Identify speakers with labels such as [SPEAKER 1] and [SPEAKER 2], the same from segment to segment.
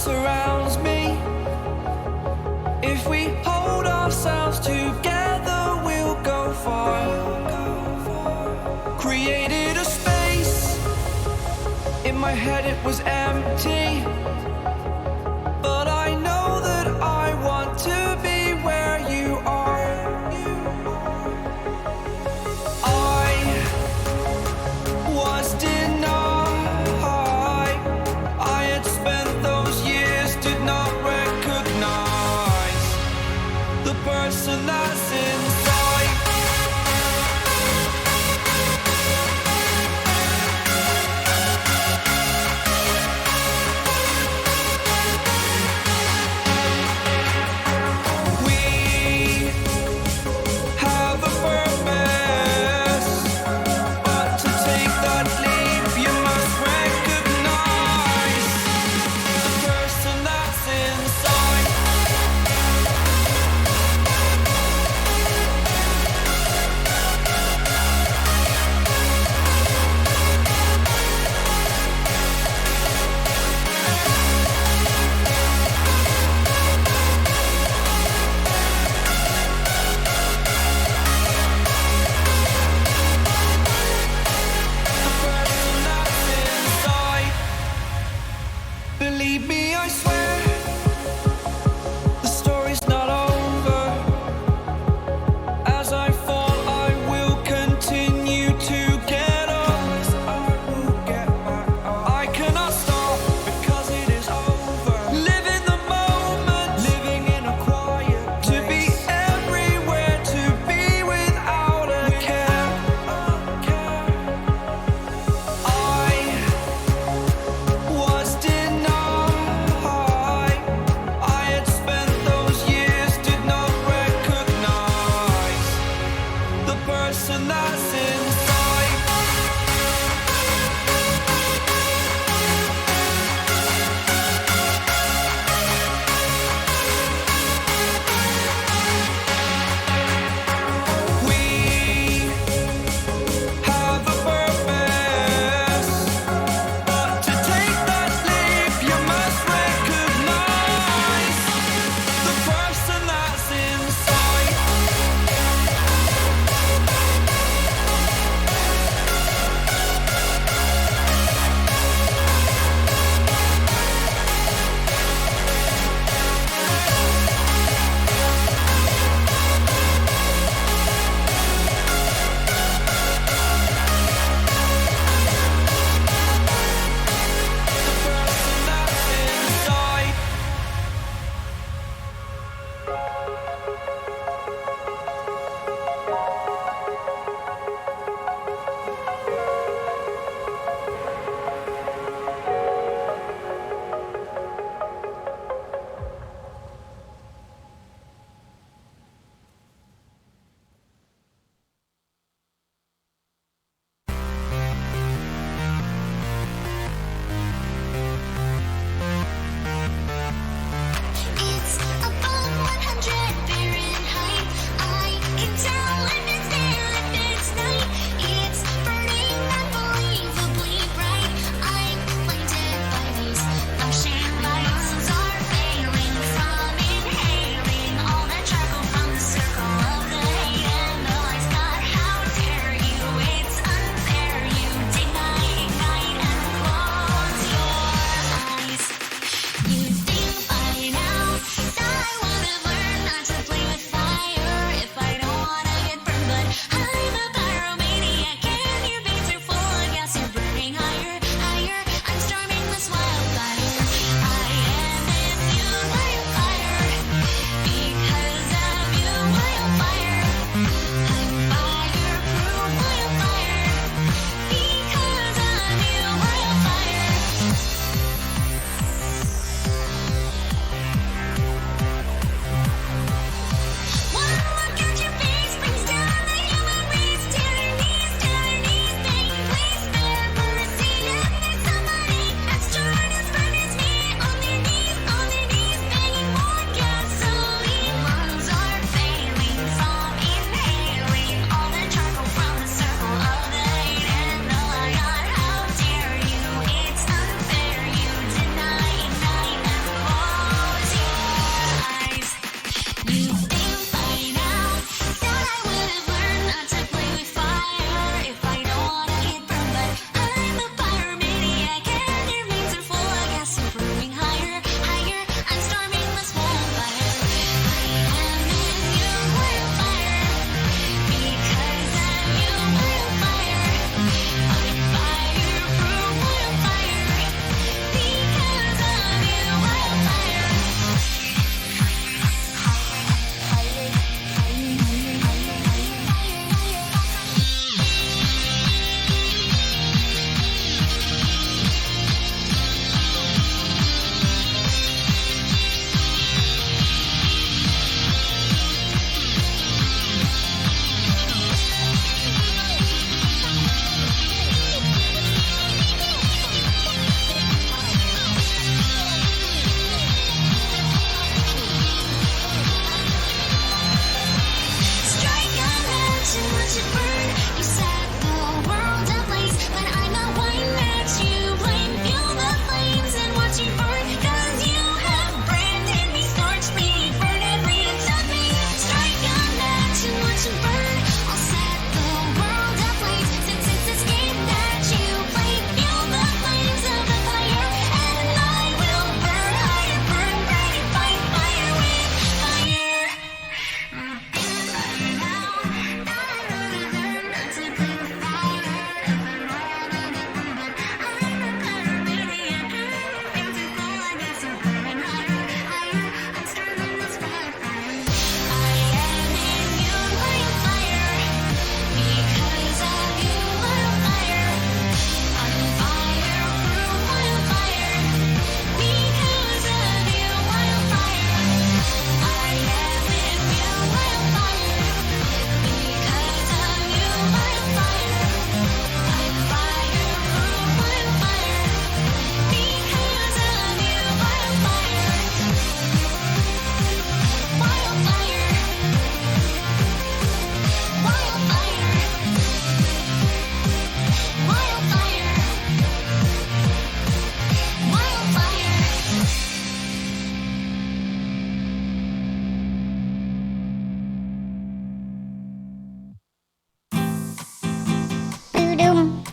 [SPEAKER 1] surrounds me. If we hold ourselves together, we'll go far. Created a space. In my head it was empty, but I know that I want to be where you are. I was denied. I had spent those years, did not recognize the person that's inside.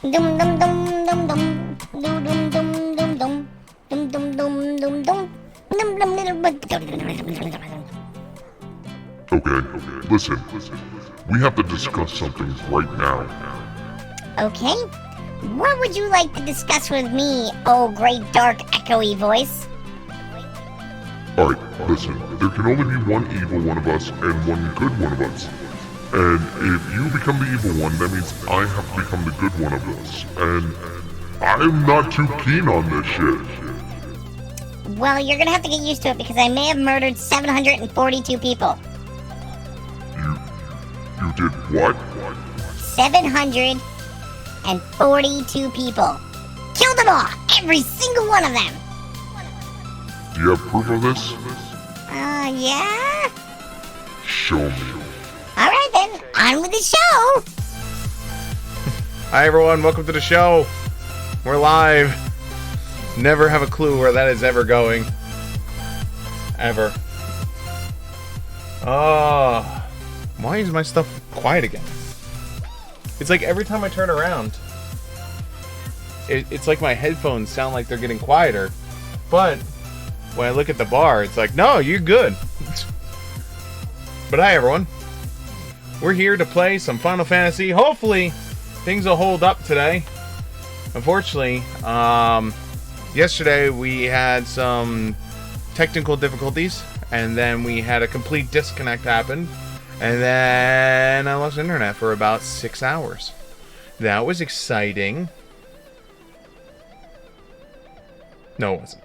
[SPEAKER 2] Dum dum dum dum dum dum dum dum dum dum dum dum dum dum dum.
[SPEAKER 3] Okay, listen. We have to discuss something right now.
[SPEAKER 2] Okay. What would you like to discuss with me, oh great dark echoey voice?
[SPEAKER 3] Alright, listen. There can only be one evil one of us and one good one of us. And if you become the evil one, that means I have to become the good one of us. And I'm not too keen on this shit.
[SPEAKER 2] Well, you're gonna have to get used to it because I may have murdered 742 people.
[SPEAKER 3] You did what?
[SPEAKER 2] 742 people. Killed them all! Every single one of them!
[SPEAKER 3] Do you have proof of this?
[SPEAKER 2] Yeah?
[SPEAKER 3] Show me.
[SPEAKER 2] Alright then, on with the show!
[SPEAKER 4] Hi everyone, welcome to the show. We're live. Never have a clue where that is ever going. Ever. Oh, why is my stuff quiet again? It's like every time I turn around, it's like my headphones sound like they're getting quieter. But when I look at the bar, it's like, no, you're good. But hi everyone. We're here to play some Final Fantasy. Hopefully, things will hold up today. Unfortunately, yesterday we had some technical difficulties, and then we had a complete disconnect happen, and then I lost internet for about 6 hours. That was exciting. No, it wasn't.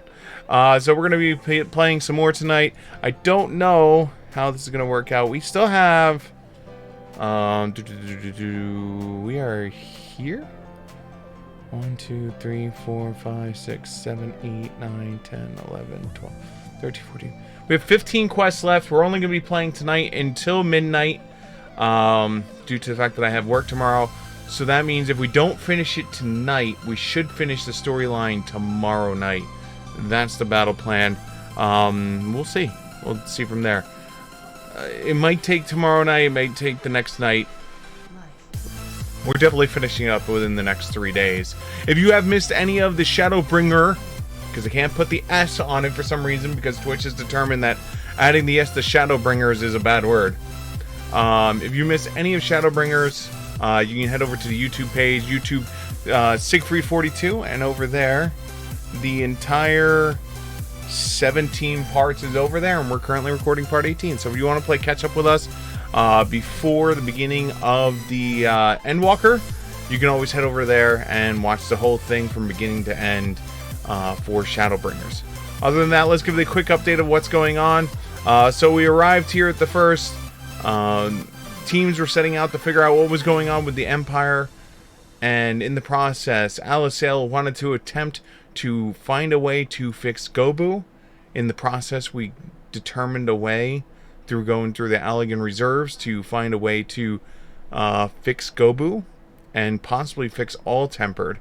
[SPEAKER 4] So we're going to be playing some more tonight. I don't know how this is going to work out. We still have... we are here? 1, 2, 3, 4, 5, 6, 7, 8, 9, 10, 11, 12, 13, 14. We have 15 quests left. We're only going to be playing tonight until midnight, due to the fact that I have work tomorrow. So that means if we don't finish it tonight, we should finish the storyline tomorrow night. That's the battle plan. We'll see. We'll see from there. It might take tomorrow night. It might take the next night. We're definitely finishing up within the next 3 days. If you have missed any of the Shadowbringer, because I can't put the S on it for some reason, because Twitch has determined that adding the S to Shadowbringers is a bad word. If you missed any of Shadowbringers, you can head over to the YouTube page, YouTube Siegfried42, and over there, the entire 17 parts is over there, and we're currently recording part 18. So if you want to play catch up with us before the beginning of the Endwalker, you can always head over there and watch the whole thing from beginning to end for Shadowbringers. Other than that, let's give you a quick update of what's going on. So we arrived here at the first. Teams were setting out to figure out what was going on with the Empire, and in the process, Alicel wanted to attempt to find a way to fix Gobu. In the process, we determined a way through going through the Allegan reserves to find a way to fix Gobu and possibly fix all tempered.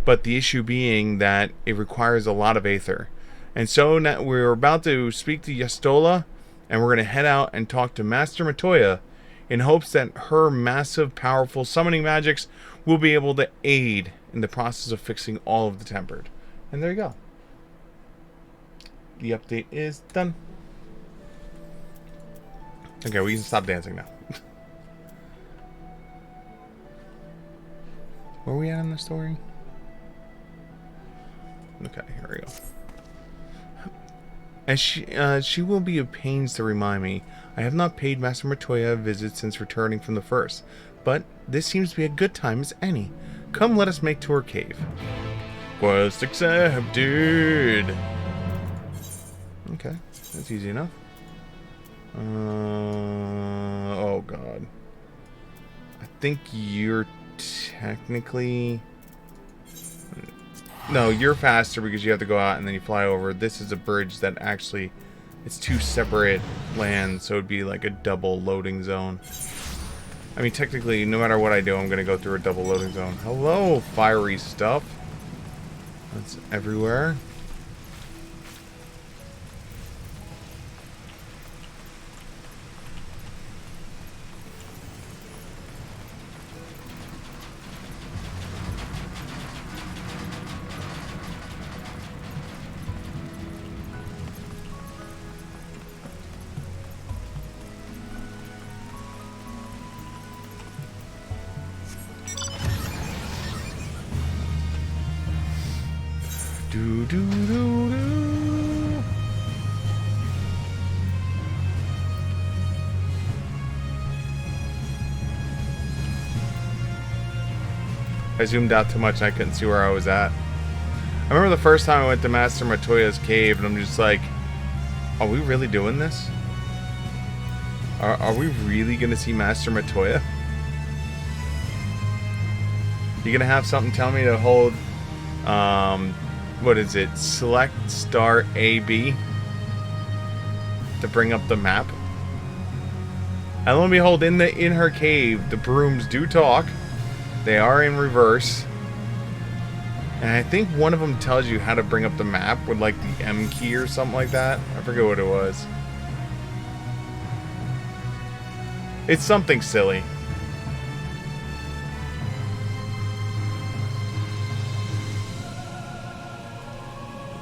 [SPEAKER 4] But the issue being that it requires a lot of Aether. And so now we're about to speak to Yastola, and we're going to head out and talk to Master Matoya in hopes that her massive, powerful summoning magics will be able to aid in the process of fixing all of the tempered. And there you go. The update is done. Okay, we can stop dancing now. Where are we at in the story? Okay, here we go. As she will be of pains to remind me, I have not paid Master Matoya a visit since returning from the first, but this seems to be a good time as any. Come, let us make to her cave. Quest accepted. Okay, that's easy enough. Oh god. I think you're technically... No, you're faster because you have to go out and then you fly over. This is a bridge that actually... It's two separate lands, so it'd be like a double loading zone. I mean, technically, no matter what I do, I'm going to go through a double loading zone. Hello, fiery stuff. That's everywhere. Do, do, do, do. I zoomed out too much and I couldn't see where I was at. I remember the first time I went to Master Matoya's cave and I'm just like, are we really doing this? Are we really gonna see Master Matoya? You gonna have something tell me to hold, what is it? Select star AB to bring up the map. And lo and behold, in her cave, the brooms do talk. They are in reverse. And I think one of them tells you how to bring up the map with like the M key or something like that. I forget what it was. It's something silly.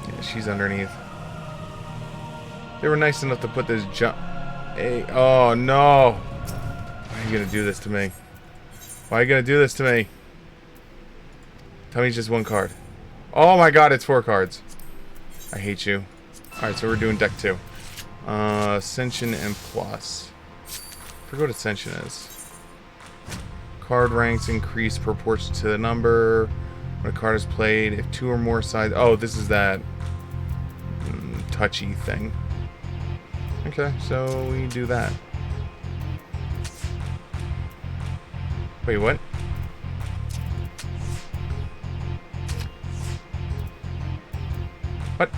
[SPEAKER 4] Yeah, she's underneath. They were nice enough to put this jump. Hey, oh no! Why are you gonna do this to me? Why are you gonna do this to me? Tell me it's just one card. Oh my god, it's 4 cards. I hate you. Alright, so we're doing deck 2. Ascension and Plus. I forget what Ascension is. Card ranks increase proportion to the number. When a card is played, if 2 or more sides... Oh, this is that touchy thing. Okay, so we do that. Wait, what? What?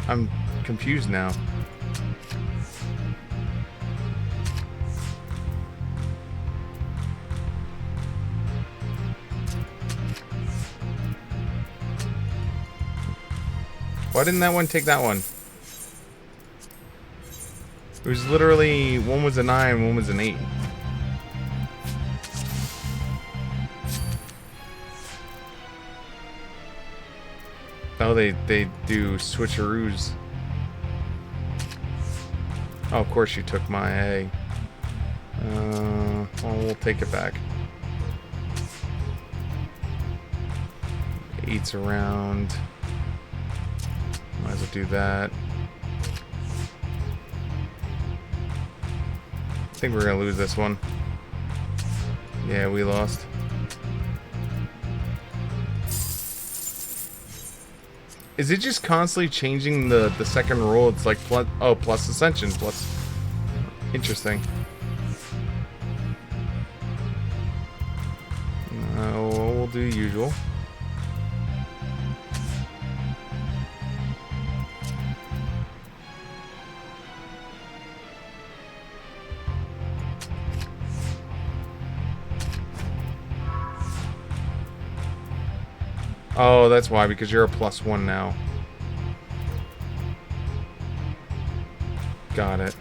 [SPEAKER 4] I'm confused now. Why didn't that one take that one? It was literally, one was a 9, one was an 8. Oh, they do switcheroos. Oh, of course you took my A. Well, we'll take it back. 8's around. Might as well do that. I think we're gonna lose this one. Yeah, we lost. Is it just constantly changing the second rule? It's like plus, oh, plus Ascension, plus. Interesting. We'll do usual. Oh, that's why, because you're a +1 now. Got it.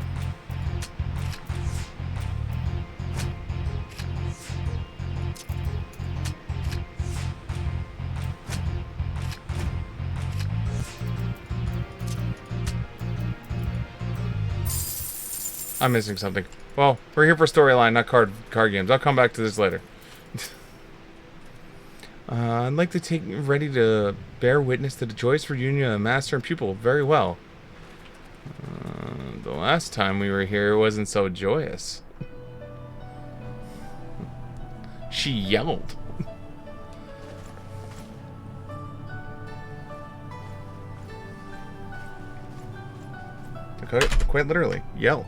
[SPEAKER 4] I'm missing something. Well, we're here for storyline, not card games. I'll come back to this later. I'd like to take ready to bear witness to the joyous reunion of master and pupil. Very well. The last time we were here, it wasn't so joyous. She yelled. Quite literally, yelled.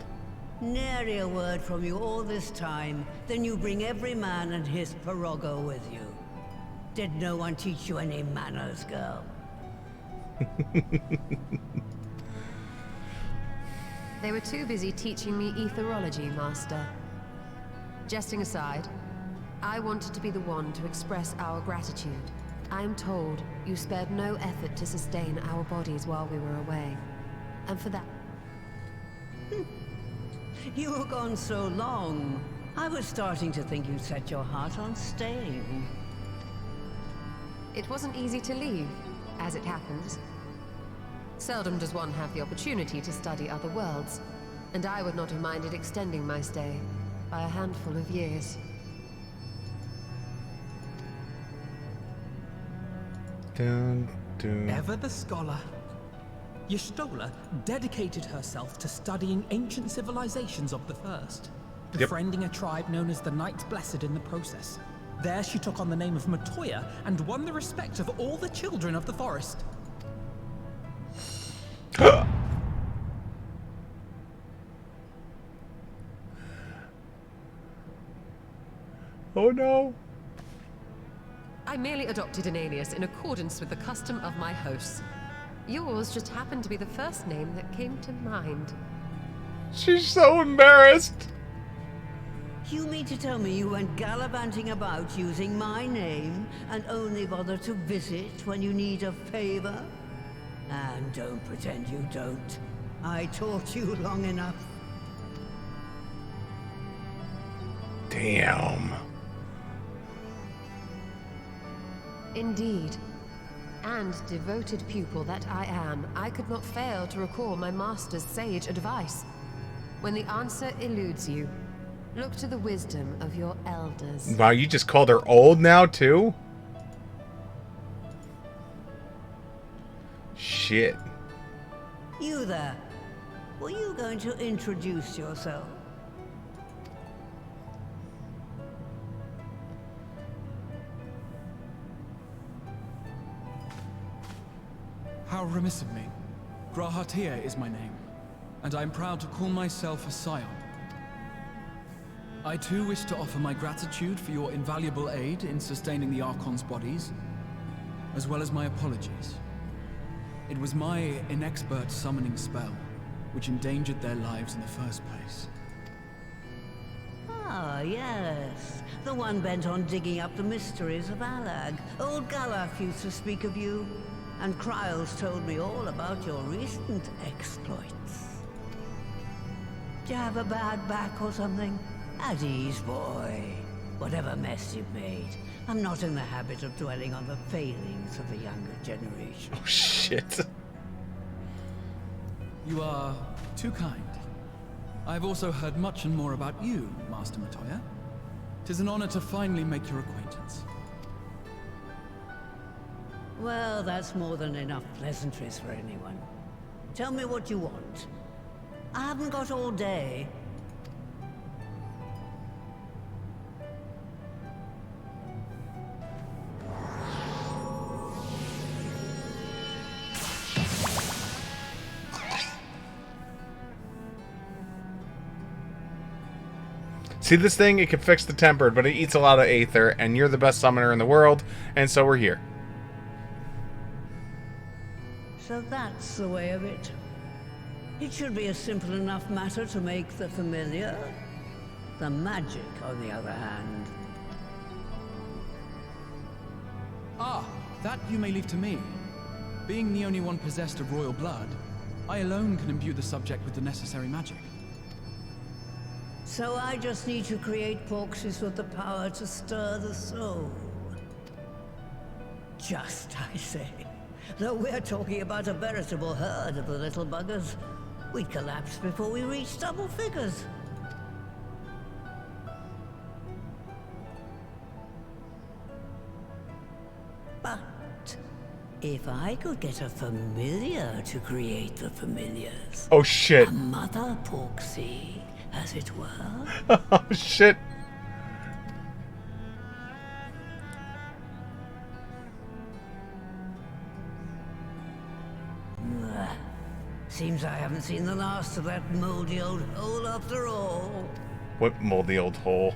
[SPEAKER 5] Nary a word from you all this time. Then you bring every man and his pirogo with you. Did no one teach you any manners, girl?
[SPEAKER 6] They were too busy teaching me etherology, Master. Jesting aside, I wanted to be the one to express our gratitude. I am told you spared no effort to sustain our bodies while we were away. And for that...
[SPEAKER 5] You were gone so long. I was starting to think you'd set your heart on staying.
[SPEAKER 6] It wasn't easy to leave, as it happens. Seldom does one have the opportunity to study other worlds, and I would not have minded extending my stay by a handful of years.
[SPEAKER 4] Dun, dun.
[SPEAKER 7] Ever the scholar. Y'shtola dedicated herself to studying ancient civilizations of the first, befriending a tribe known as the Knights Blessed in the process. There she took on the name of Matoya and won the respect of all the children of the forest.
[SPEAKER 4] Oh no.
[SPEAKER 6] I merely adopted an alias in accordance with the custom of my hosts. Yours just happened to be the first name that came to mind.
[SPEAKER 4] She's so embarrassed.
[SPEAKER 5] You mean to tell me you went gallivanting about using my name and only bother to visit when you need a favor? And don't pretend you don't. I taught you long enough.
[SPEAKER 4] Damn.
[SPEAKER 6] Indeed. And devoted pupil that I am, I could not fail to recall my master's sage advice. When the answer eludes you, look to the wisdom of your elders.
[SPEAKER 4] Wow, you just called her old now, too? Shit.
[SPEAKER 5] You there. Were you going to introduce yourself?
[SPEAKER 8] How remiss of me. Grahatia is my name, and I am proud to call myself a scion. I too wish to offer my gratitude for your invaluable aid in sustaining the Archon's bodies, as well as my apologies. It was my inexpert summoning spell which endangered their lives in the first place.
[SPEAKER 5] Ah, yes. The one bent on digging up the mysteries of Alag. Old Galaf used to speak of you, and Kryles told me all about your recent exploits. Do you have a bad back or something? At ease, boy. Whatever mess you've made, I'm not in the habit of dwelling on the failings of the younger generation.
[SPEAKER 4] Oh, shit.
[SPEAKER 8] You are too kind. I've also heard much and more about you, Master Matoya. 'Tis an honor to finally make your acquaintance.
[SPEAKER 5] Well, that's more than enough pleasantries for anyone. Tell me what you want. I haven't got all day.
[SPEAKER 4] See this thing? It can fix the tempered, but it eats a lot of aether, and you're the best summoner in the world, and so we're here.
[SPEAKER 5] So that's the way of it. It should be a simple enough matter to make the familiar. The magic, on the other hand.
[SPEAKER 8] Ah, that you may leave to me. Being the only one possessed of royal blood, I alone can imbue the subject with the necessary magic.
[SPEAKER 5] So I just need to create porxes with the power to stir the soul. Just, I say. Though we're talking about a veritable herd of the little buggers, we'd collapse before we reached double figures. But if I could get a familiar to create the familiars,
[SPEAKER 4] Oh, shit.
[SPEAKER 5] a mother porxie, as it were.
[SPEAKER 4] Oh, shit.
[SPEAKER 5] Seems I haven't seen the last of that moldy old hole after all.
[SPEAKER 4] What moldy old hole?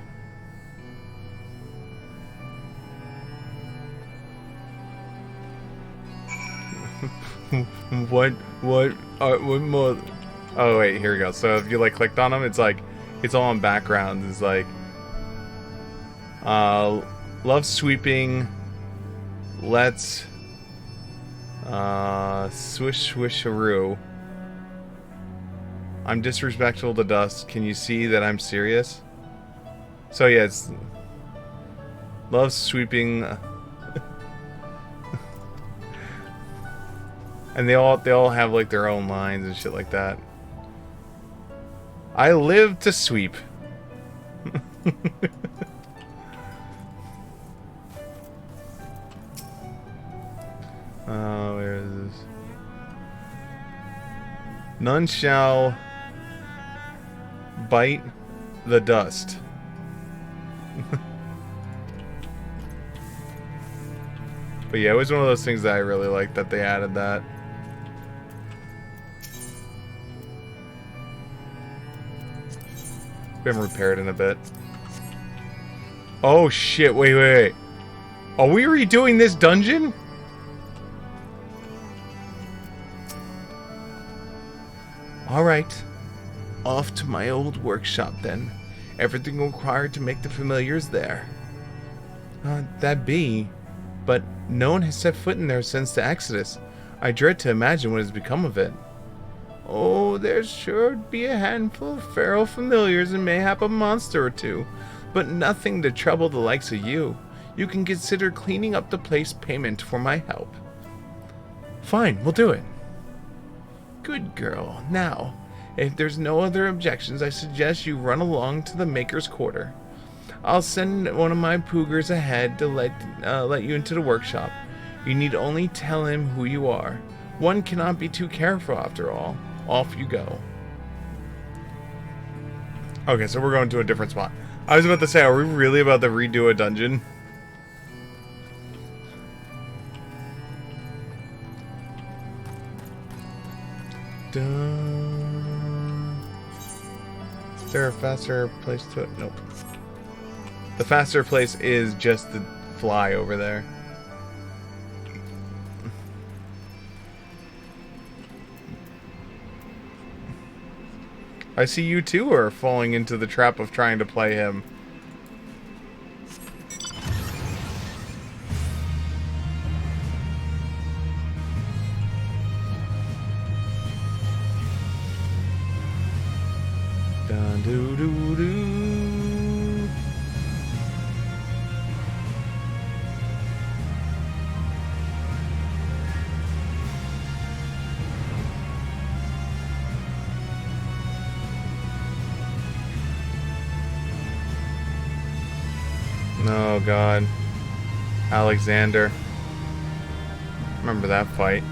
[SPEAKER 4] what more? Oh wait, here we go. So if you like clicked on them, it's like, it's all in backgrounds. It's like, love sweeping. Let's, swish swisharoo. I'm disrespectful to dust. Can you see that I'm serious? So yeah, it's love sweeping. And they all have like their own lines and shit like that. I live to sweep. Where is this? None shall bite the dust. But yeah, it was one of those things that I really liked that they added that. We haven't repaired in a bit. Oh shit, wait. Are we redoing this dungeon? Alright. Off to my old workshop then. Everything required to make the familiars there. That be. But no one has set foot in there since the Exodus. I dread to imagine what has become of it. Oh, there's sure to be a handful of feral familiars and mayhap a monster or two, but nothing to trouble the likes of you. You can consider cleaning up the place payment for my help. Fine, we'll do it. Good girl. Now, if there's no other objections, I suggest you run along to the Maker's Quarter. I'll send one of my poogers ahead to let you into the workshop. You need only tell him who you are. One cannot be too careful after all. Off you go. Okay, so we're going to a different spot. I was about to say, are we really about to redo a dungeon? Is there a faster place to it? Nope. The faster place is just the fly over there. I see you too are falling into the trap of trying to play him. Dun doo doo doo. Oh god. Alexander. Remember that fight.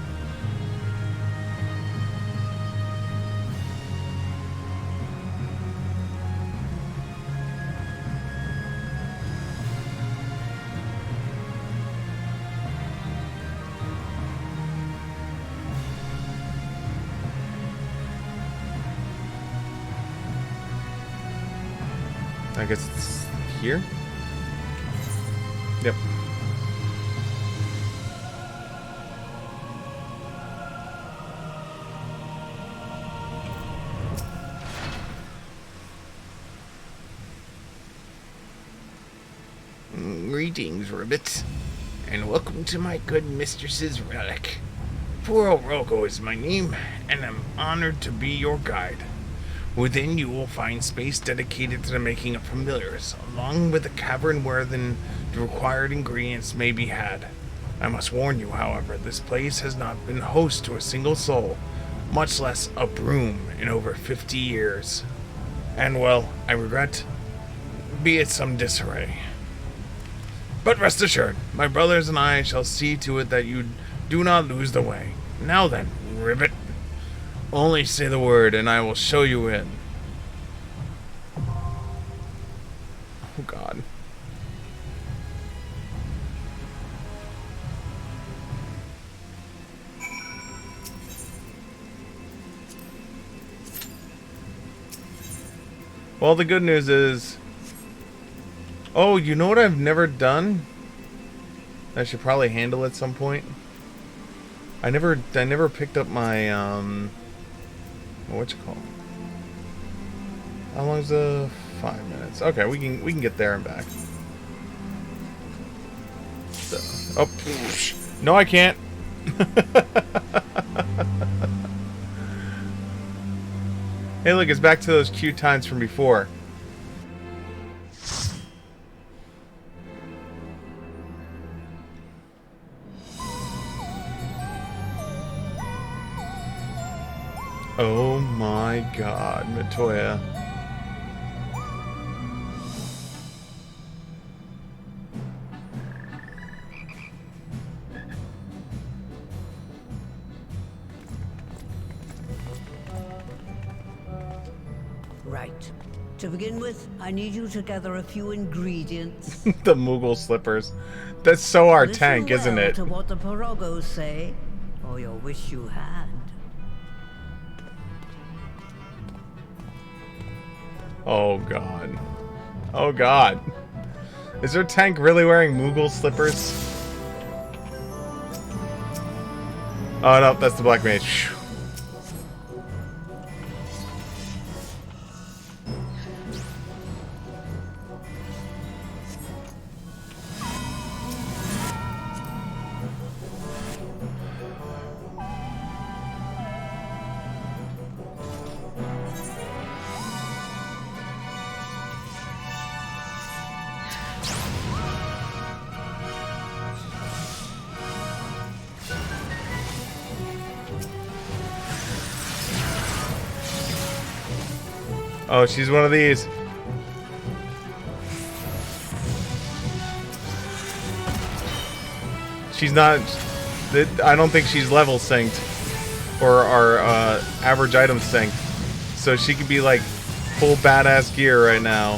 [SPEAKER 4] I guess it's here? Yep.
[SPEAKER 9] Greetings, Ribbit, and welcome to my good mistress's relic. Poor Orogo is my name, and I'm honored to be your guide. Within you will find space dedicated to the making of familiars, along with a cavern where the required ingredients may be had. I must warn you, however, this place has not been host to a single soul, much less a broom, in over 50 years. And well, I regret, be it some disarray. But rest assured, my brothers and I shall see to it that you do not lose the way. Now then, Ribbit, only say the word and I will show you in.
[SPEAKER 4] Oh god. Well, the good news is... Oh, you know what I've never done? I should probably handle at some point. I never picked up my, what's it called? How long is the 5 minutes? Okay, we can get there and back. So, oh, no, I can't. Hey, look, it's back to those cute times from before. Oh my god, Matoya.
[SPEAKER 5] Right. To begin with, I need you to gather a few ingredients.
[SPEAKER 4] The Moogle slippers. That's so our
[SPEAKER 5] Listen
[SPEAKER 4] tank, isn't
[SPEAKER 5] well
[SPEAKER 4] it?
[SPEAKER 5] to what the Porogos say, or you'll wish you had.
[SPEAKER 4] Oh god. Oh god. Is their tank really wearing Moogle slippers? Oh no, that's the Black Mage. Phew. Oh, she's one of these. She's not... I don't think she's level synced. Or our average item synced. So she could be like full badass gear right now.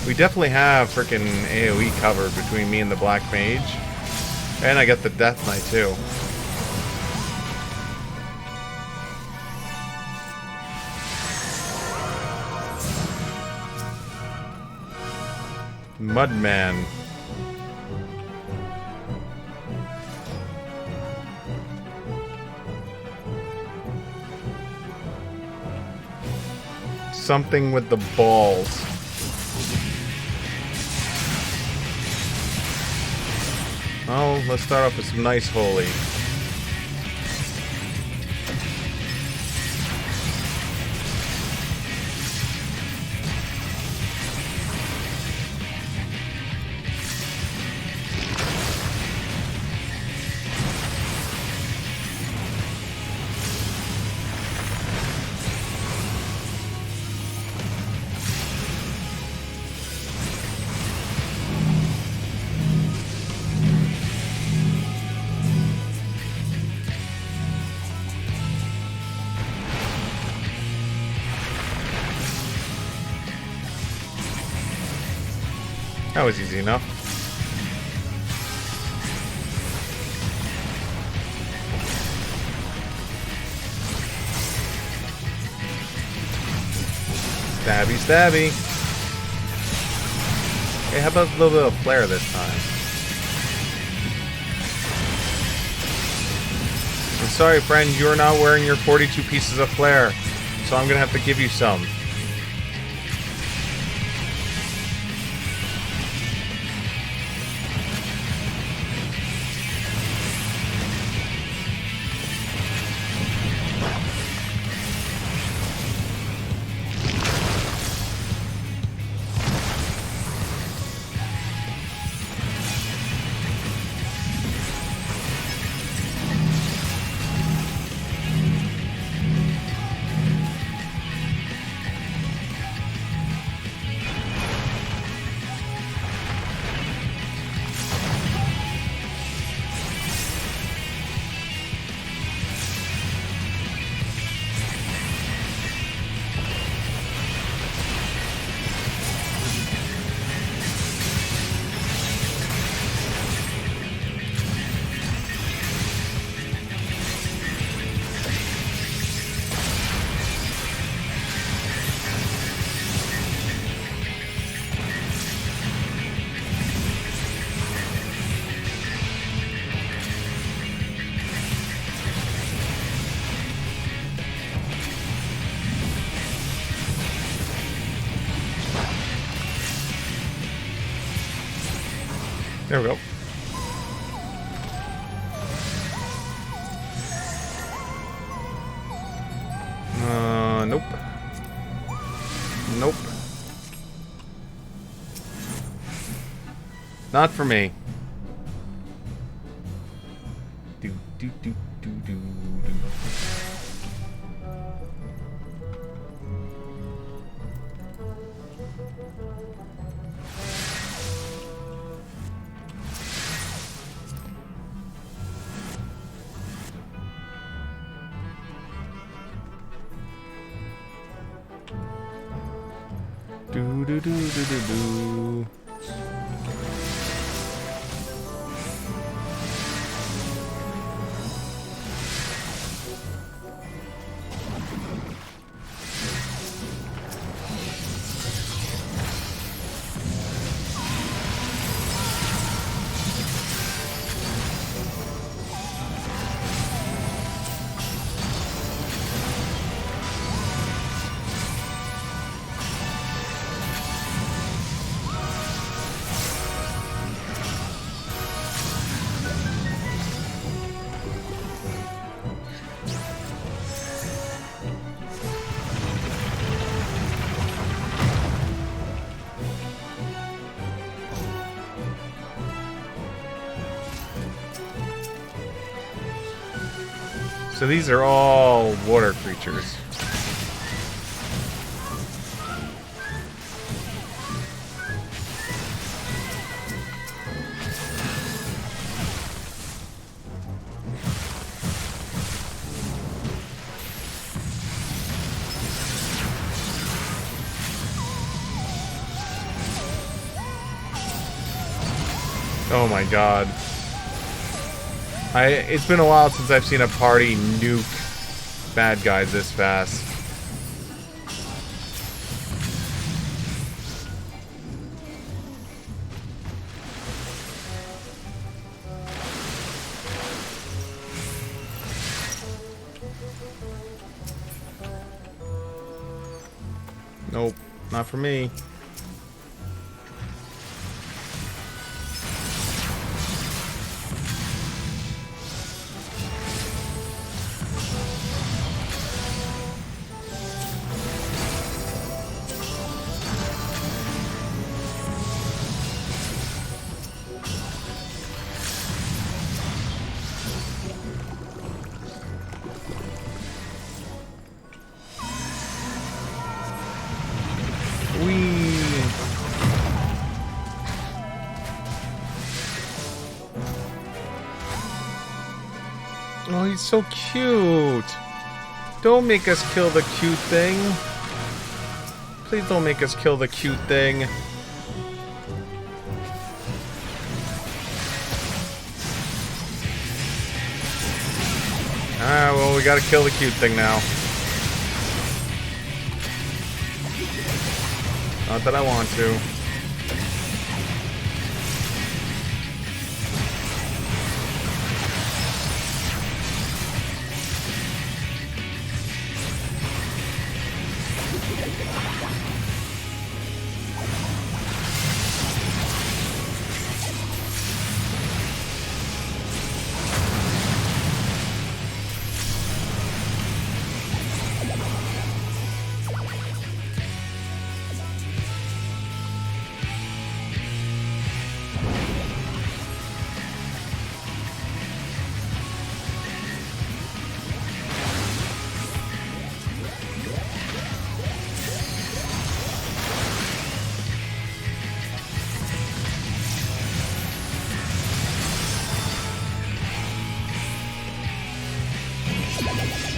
[SPEAKER 4] We definitely have freaking AoE cover between me and the Black Mage. And I got the Death Knight too. Mudman. Something with the balls. Oh, let's start off with some nice holy. That was easy enough. Stabby, stabby. Hey, how about a little bit of flare this time? I'm sorry, friend, you're not wearing your 42 pieces of flare, so I'm gonna have to give you some. There we go. Nope. Nope. Not for me. Do do do do do do. Do do do do do do. So these are all water creatures. Oh my god. It's been a while since I've seen a party nuke bad guys this fast. Nope, not for me. Oh, he's so cute. Don't make us kill the cute thing. Please don't make us kill the cute thing. Ah, well, we gotta kill the cute thing now. Not that I want to.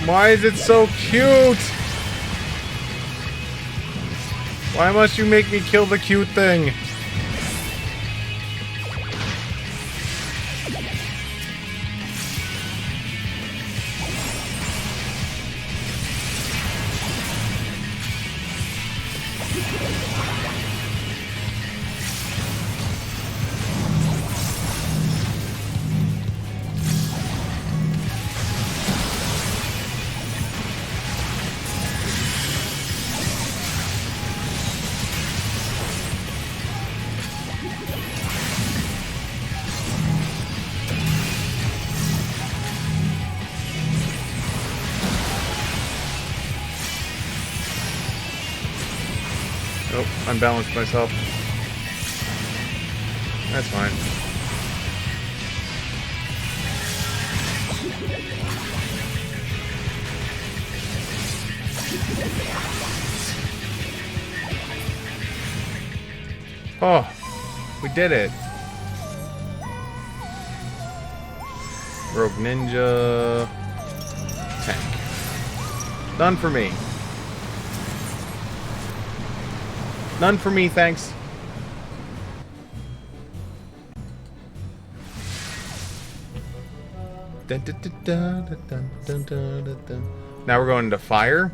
[SPEAKER 4] Why is it so cute? Why must you make me kill the cute thing? Oh, unbalanced myself. That's fine. Oh, we did it. Rogue Ninja. Tank. None for me. None for me, thanks. Dun, dun, dun, dun, dun, dun, dun, dun, dun. Now we're going to fire.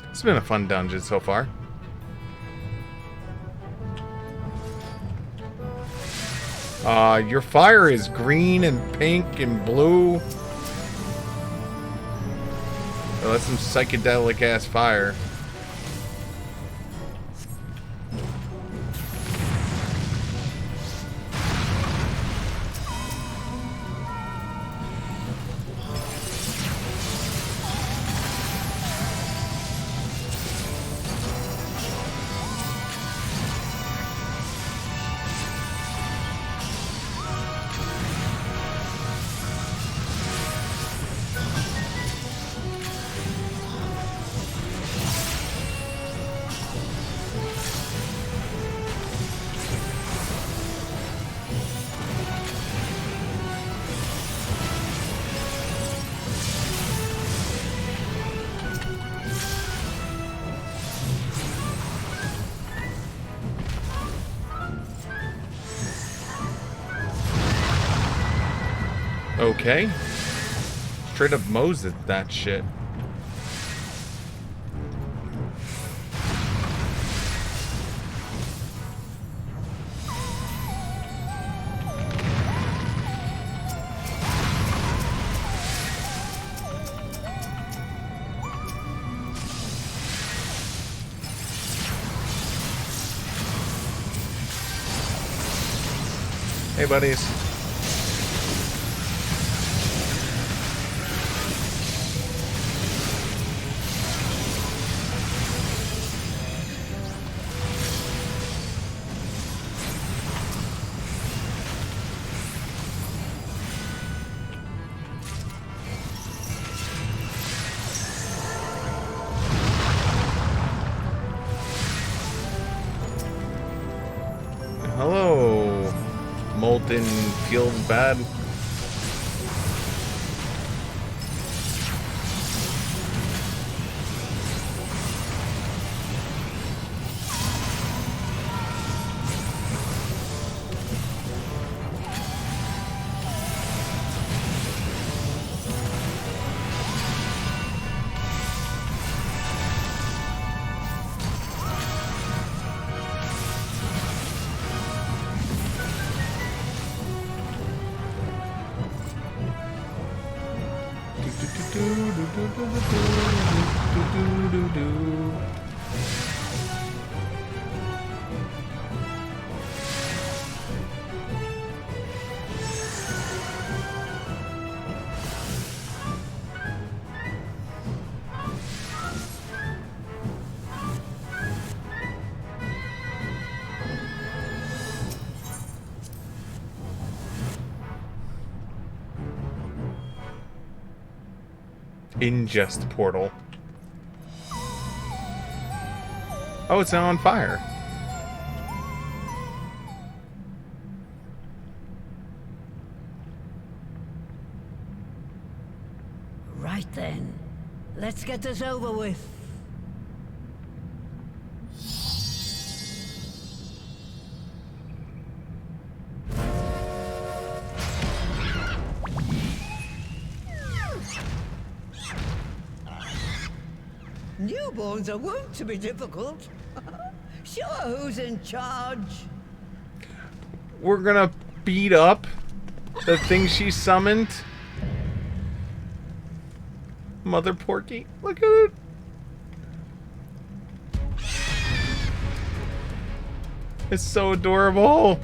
[SPEAKER 4] It's been a fun dungeon so far. Your fire is green and pink and blue. Oh, that's some psychedelic ass fire. Okay. Straight up Moses that shit. Hey, buddies. Hello, molten feels bad. Ingest portal. Oh, it's now on fire.
[SPEAKER 5] Right then. Let's get this over with. Newborns are wont to be difficult. Sure, who's in charge?
[SPEAKER 4] We're gonna beat up the thing she summoned. Mother Porky. Look at it. It's so adorable.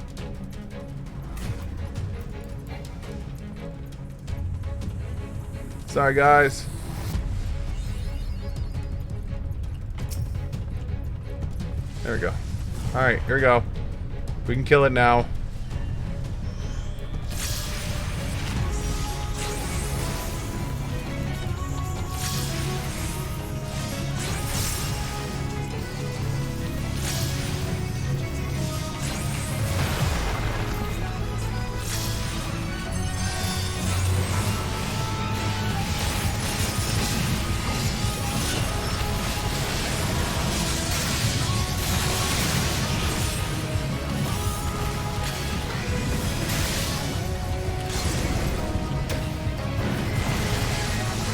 [SPEAKER 4] Sorry, guys. There we go. Alright, here we go. We can kill it now.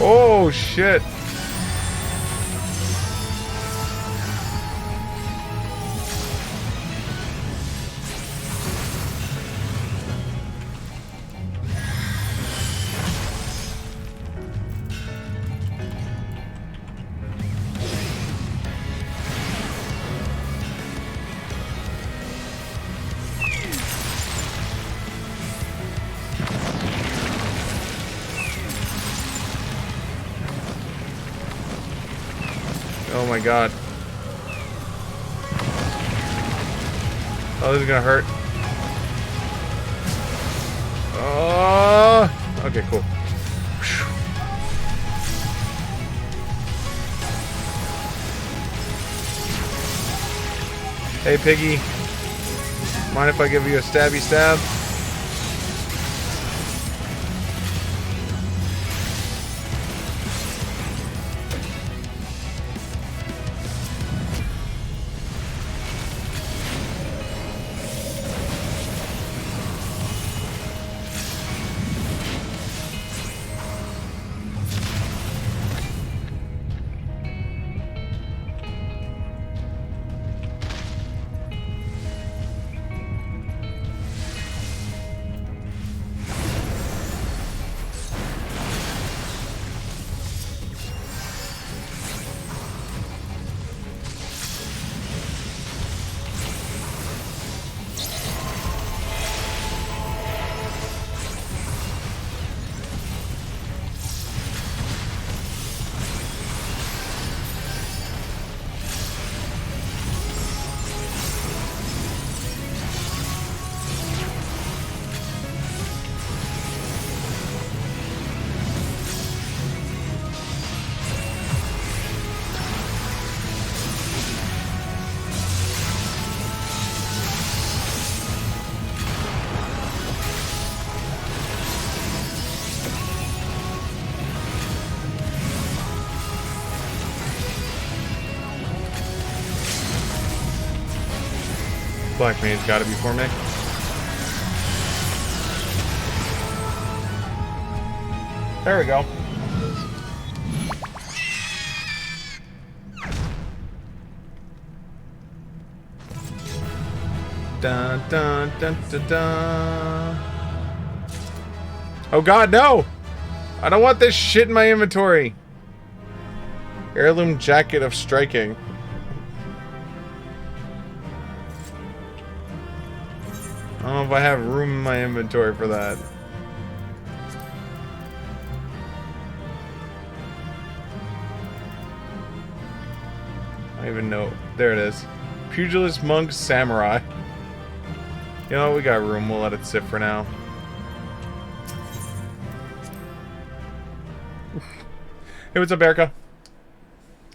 [SPEAKER 4] Oh, shit. Oh my god. Oh, this is gonna hurt. Oh, okay, cool. Hey, Piggy. Mind if I give you a stabby stab? Black Mage's gotta be for me. There we go. Dun dun dun dun dun. Oh god, no! I don't want this shit in my inventory. Heirloom Jacket of Striking. I don't know if I have room in my inventory for that. I don't even know. There it is. Pugilist Monk Samurai. You know what? We got room. We'll let it sit for now. Hey, what's up, Erica?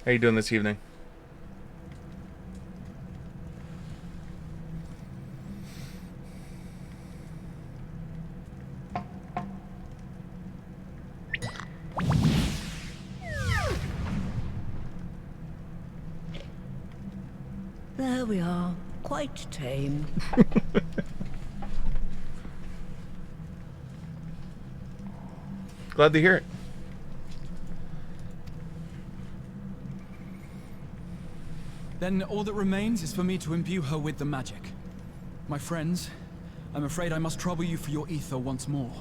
[SPEAKER 4] How you doing this evening?
[SPEAKER 5] There we are. Quite tame.
[SPEAKER 4] Glad to hear it.
[SPEAKER 8] Then all that remains is for me to imbue her with the magic. My friends, I'm afraid I must trouble you for your ether once more.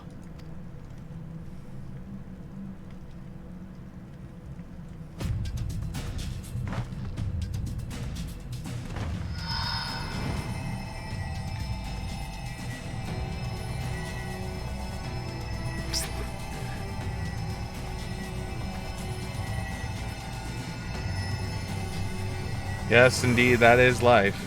[SPEAKER 4] Yes, indeed, that is life.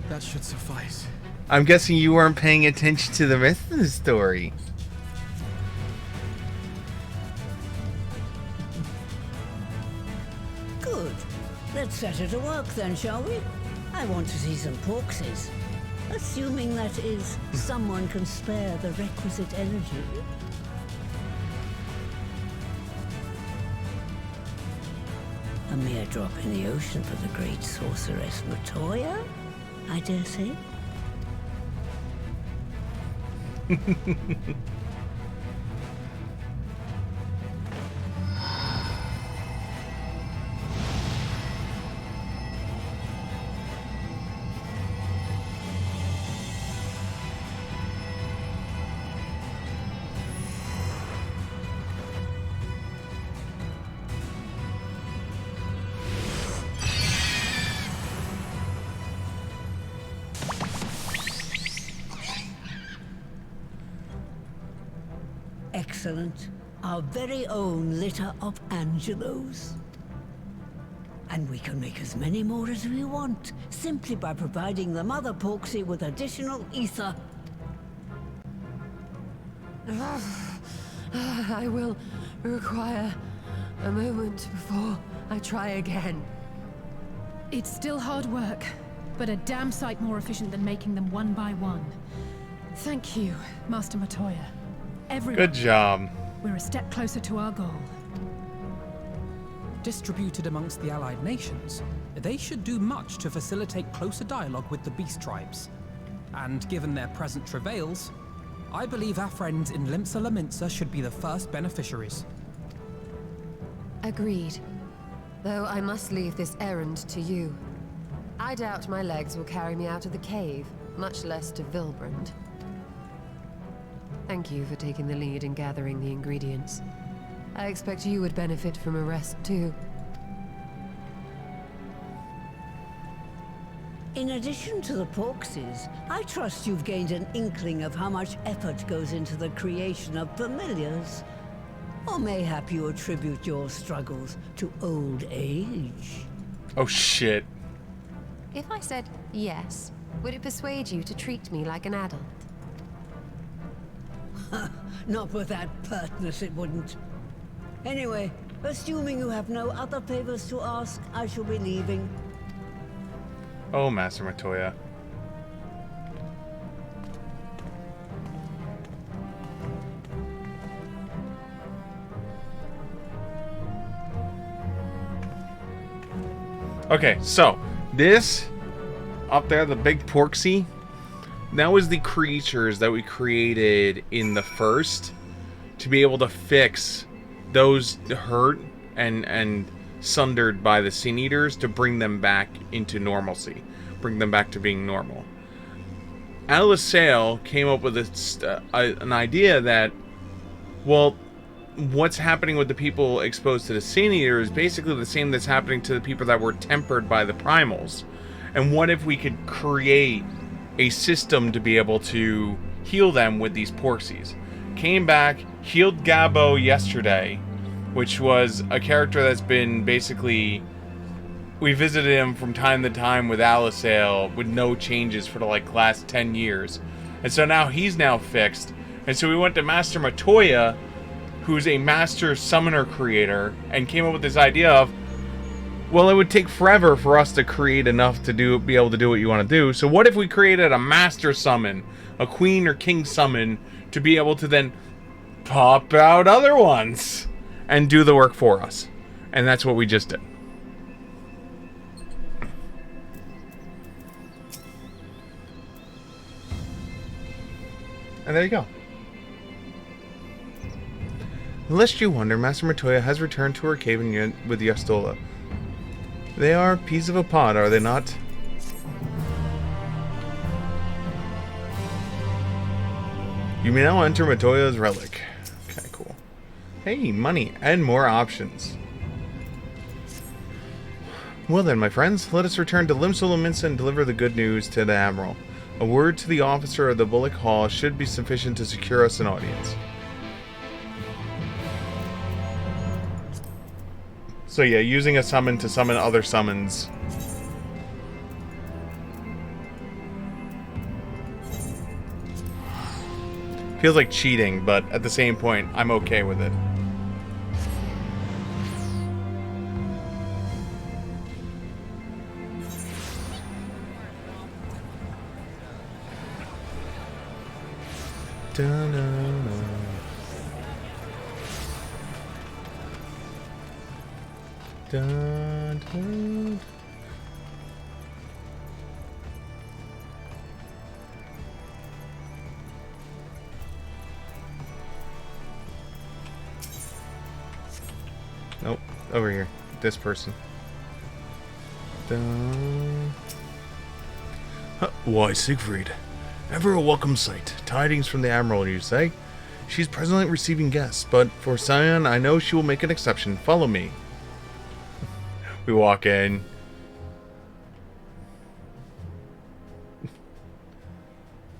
[SPEAKER 8] That should suffice.
[SPEAKER 4] I'm guessing you weren't paying attention to the rest of the story.
[SPEAKER 5] Good. Let's set her to work then, shall we? I want to see some porksies. Assuming that is, someone can spare the requisite energy. A mere drop in the ocean for the great sorceress Matoya, I dare say. Excellent. Our very own litter of Angelos. And we can make as many more as we want, simply by providing the mother Porksy with additional ether.
[SPEAKER 6] I will require a moment before I try again.
[SPEAKER 10] It's still hard work, but a damn sight more efficient than making them one by one. Thank you, Master Matoya. Everyone.
[SPEAKER 4] Good job.
[SPEAKER 10] We're a step closer to our goal.
[SPEAKER 7] Distributed amongst the allied nations, they should do much to facilitate closer dialogue with the beast tribes. And given their present travails, I believe our friends in Limsa Laminsa should be the first beneficiaries.
[SPEAKER 6] Agreed. Though I must leave this errand to you. I doubt my legs will carry me out of the cave, much less to Vilbrand. Thank you for taking the lead in gathering the ingredients. I expect you would benefit from a rest too.
[SPEAKER 5] In addition to the Porksies, I trust you've gained an inkling of how much effort goes into the creation of familiars. Or mayhap you attribute your struggles to old age.
[SPEAKER 4] Oh shit.
[SPEAKER 6] If I said yes, would it persuade you to treat me like an adult?
[SPEAKER 5] Not with that pertness, it wouldn't. Anyway, assuming you have no other favors to ask, I shall be leaving.
[SPEAKER 4] Oh, Master Matoya. Okay, so this up there, the big Porksy, that was the creatures that we created in the first to be able to fix those hurt and sundered by the Sin Eaters to bring them back into normalcy, bring them back to being normal. Alisail came up with an idea that, well, what's happening with the people exposed to the Sin Eater is basically the same that's happening to the people that were tempered by the primals. And what if we could create a system to be able to heal them with these Porksies? Came back, healed Gabo yesterday, which was a character that's been basically... We visited him from time to time with Alisail with no changes for the last 10 years. And so now he's now fixed. And so we went to Master Matoya, who's a master summoner creator, and came up with this idea of, well, it would take forever for us to create enough to be able to do what you want to do. So what if we created a master summon, a queen or king summon, to be able to then pop out other ones and do the work for us? And that's what we just did. And there you go. Lest you wonder, Master Matoya has returned to her cave with Yastola. They are piece of a pod, are they not? You may now enter Matoya's relic. Okay, cool. Hey, money and more options. Well then, my friends, let us return to Limsa and deliver the good news to the Admiral. A word to the officer of the Bullock Hall should be sufficient to secure us an audience. So yeah, using a summon to summon other summons. Feels like cheating, but at the same point, I'm okay with it. Dun, dun. Nope, over here. This person. Dun.
[SPEAKER 9] Why, Siegfried, ever a welcome sight. Tidings from the Admiral, you say? She's presently receiving guests, but for Scion, I know she will make an exception. Follow me.
[SPEAKER 4] We walk in.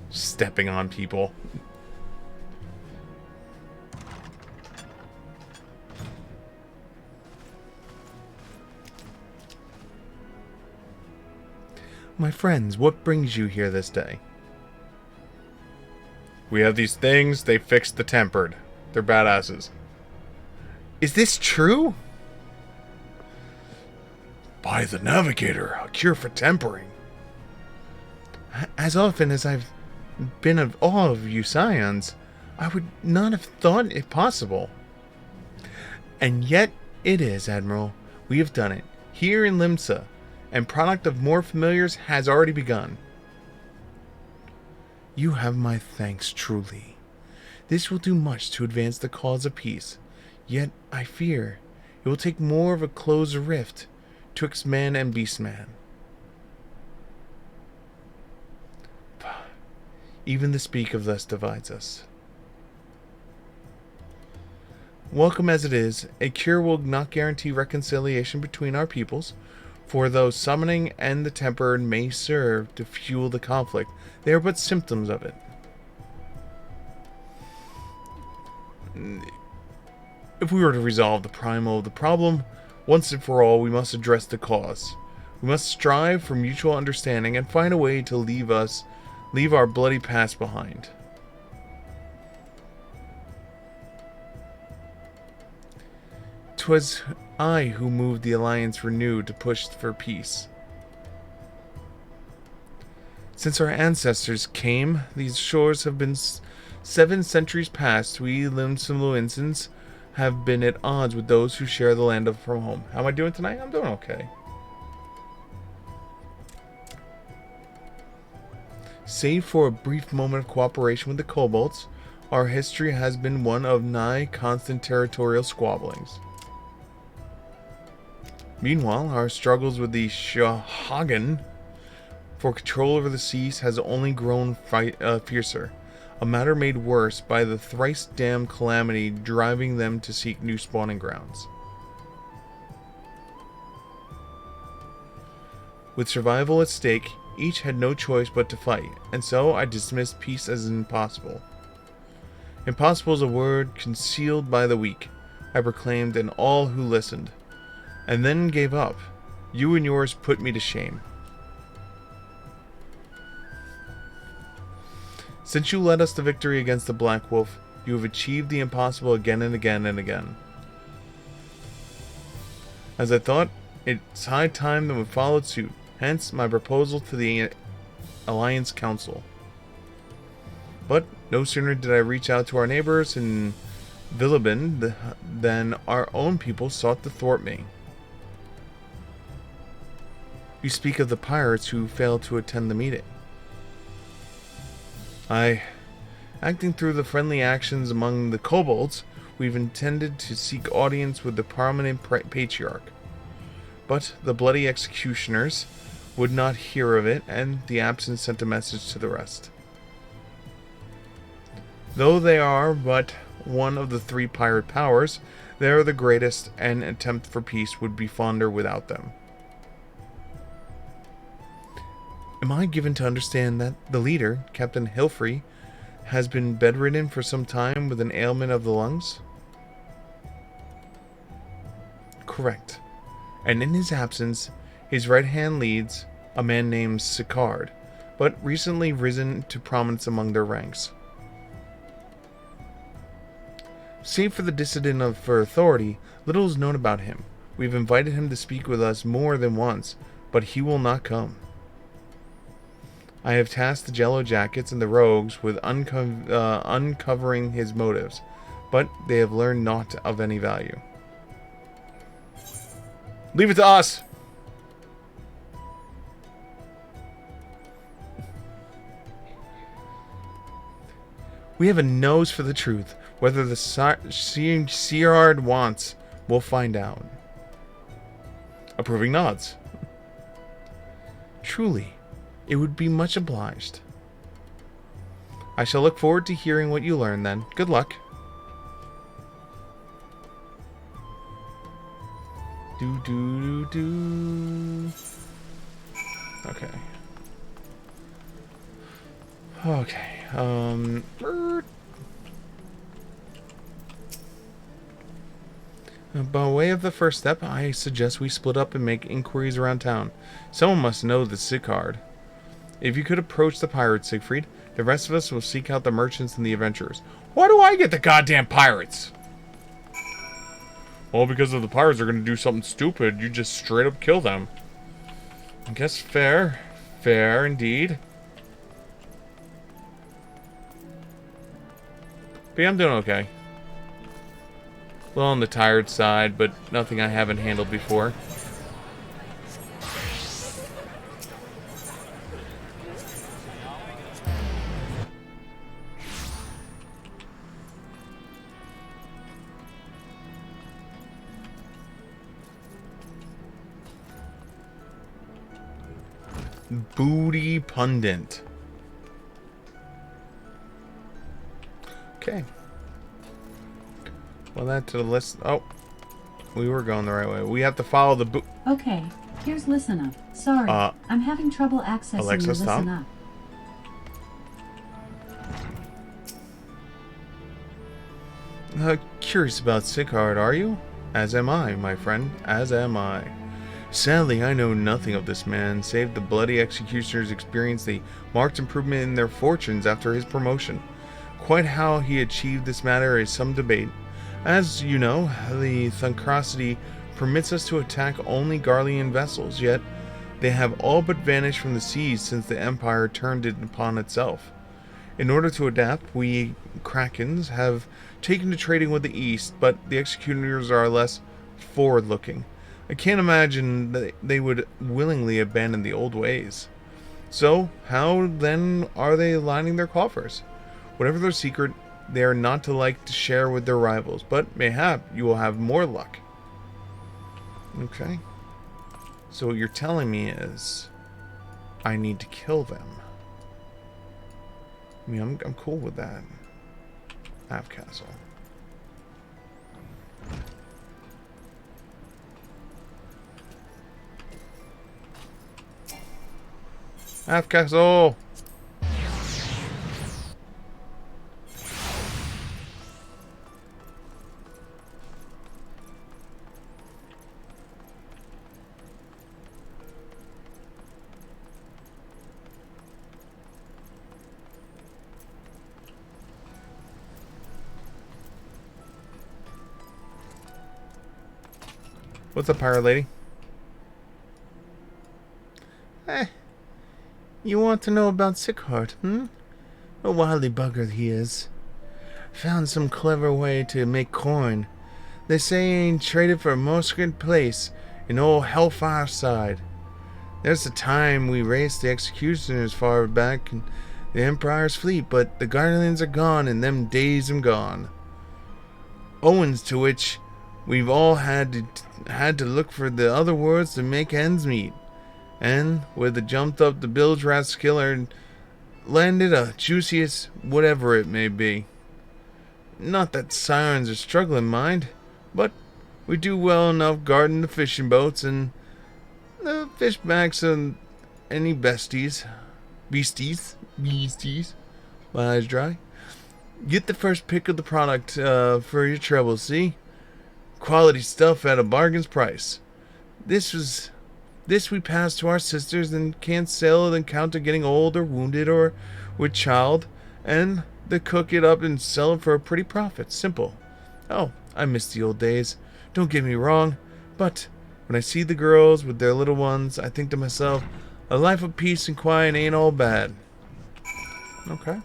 [SPEAKER 4] Stepping on people. My friends, what brings you here this day? We have these things, they fixed the tempered. They're badasses. Is this true?
[SPEAKER 9] By the Navigator, a cure for tempering.
[SPEAKER 4] As often as I've been of all of you Scions, I would not have thought it possible. And yet it is, Admiral. We have done it, here in Limsa, and product of more familiars has already begun. You have my thanks, truly. This will do much to advance the cause of peace, yet I fear it will take more of a close rift twixt man and beastman. Even the speak of thus divides us. Welcome as it is, a cure will not guarantee reconciliation between our peoples, for though summoning and the tempered may serve to fuel the conflict, they are but symptoms of it. If we were to resolve the primal of the problem, once and for all, we must address the cause. We must strive for mutual understanding and find a way to leave our bloody past behind. 'Twas I who moved the Alliance Renewed to push for peace. Since our ancestors came, these shores have been 7 centuries past. We Limsaluensans have been at odds with those who share the land from home. How am I doing tonight? I'm doing okay. Save for a brief moment of cooperation with the Kobolds, our history has been one of nigh constant territorial squabblings. Meanwhile, our struggles with the Shahagan for control over the seas has only grown fiercer, a matter made worse by the thrice-damned calamity driving them to seek new spawning grounds. With survival at stake, each had no choice but to fight, and so I dismissed peace as impossible. Impossible is a word concealed by the weak, I proclaimed, and all who listened, and then gave up. You and yours put me to shame. Since you led us to victory against the Black Wolf, you have achieved the impossible again and again and again. As I thought, it's high time that we followed suit, hence my proposal to the Alliance Council. But no sooner did I reach out to our neighbors in Villabin than our own people sought to thwart me. You speak of the pirates who failed to attend the meeting. Acting through the friendly actions among the kobolds, we've intended to seek audience with the prominent patriarch. But the bloody executioners would not hear of it, and the absent sent a message to the rest. Though they are but one of the 3 pirate powers, they are the greatest, and attempt for peace would be fonder without them. Am I given to understand that the leader, Captain Hilfrey, has been bedridden for some time with an ailment of the lungs? Correct. And in his absence, his right hand leads a man named Sicard, but recently risen to prominence among their ranks. Save for the dissident for authority, little is known about him. We've invited him to speak with us more than once, but he will not come. I have tasked the Jello Jackets and the Rogues with uncovering his motives, but they have learned naught of any value. Leave it to us! We have a nose for the truth. Whether the Seard wants, we'll find out. Approving nods. Truly, it would be much obliged. I shall look forward to hearing what you learn then. Good luck. Do. Okay. By way of the first step, I suggest we split up and make inquiries around town. Someone must know the Sicard. If you could approach the pirates, Siegfried, the rest of us will seek out the merchants and the adventurers. Why do I get the goddamn pirates? Well, because if the pirates are going to do something stupid, you just straight up kill them. I guess fair. Fair indeed. But yeah, I'm doing okay. A little on the tired side, but nothing I haven't handled before. Booty Pundit. Okay. Well, that to the list. Oh, we were going the right way. We have to follow the
[SPEAKER 11] Okay, here's Listen Up. Sorry, I'm having trouble accessing
[SPEAKER 4] Alexa,
[SPEAKER 11] your
[SPEAKER 4] stop.
[SPEAKER 11] Listen
[SPEAKER 4] Up. Curious about Sicard, are you? As am I, my friend. As am I. Sadly, I know nothing of this man, save the bloody executioners experienced a marked improvement in their fortunes after his promotion. Quite how he achieved this matter is some debate. As you know, the Thuncrosity permits us to attack only Garlean vessels, yet they have all but vanished from the seas since the Empire turned it upon itself. In order to adapt, we Krakens have taken to trading with the East, but the executioners are less forward-looking. I can't imagine that they would willingly abandon the old ways. So, how then are they lining their coffers? Whatever their secret, they are not to like to share with their rivals, but mayhap you will have more luck. Okay. So what you're telling me is I need to kill them. I mean, I'm cool with that. Half Castle. Half Castle! What's up, pirate lady? You want to know about Sicard, A wily bugger he is. Found some clever way to make coin. They say he ain't traded for a most good place in old Hellfire side. There's a time we raced the executioners far back in the Empire's fleet, but the Guardians are gone and them days am gone. Owens to which We've all had to look for the other worlds to make ends meet. And with the jumped up the bilge rat skiller and landed a juiciest whatever it may be. Not that sirens are struggling, mind, but we do well enough guarding the fishing boats and the fishbacks and any beasties, my eyes dry. Get the first pick of the product for your trouble, see? Quality stuff at a bargain's price. This we pass to our sisters and can't sell and count to getting old or wounded or with child, and they cook it up and sell it for a pretty profit. Simple. Oh, I miss the old days. Don't get me wrong, but when I see the girls with their little ones, I think to myself, a life of peace and quiet ain't all bad. Okay.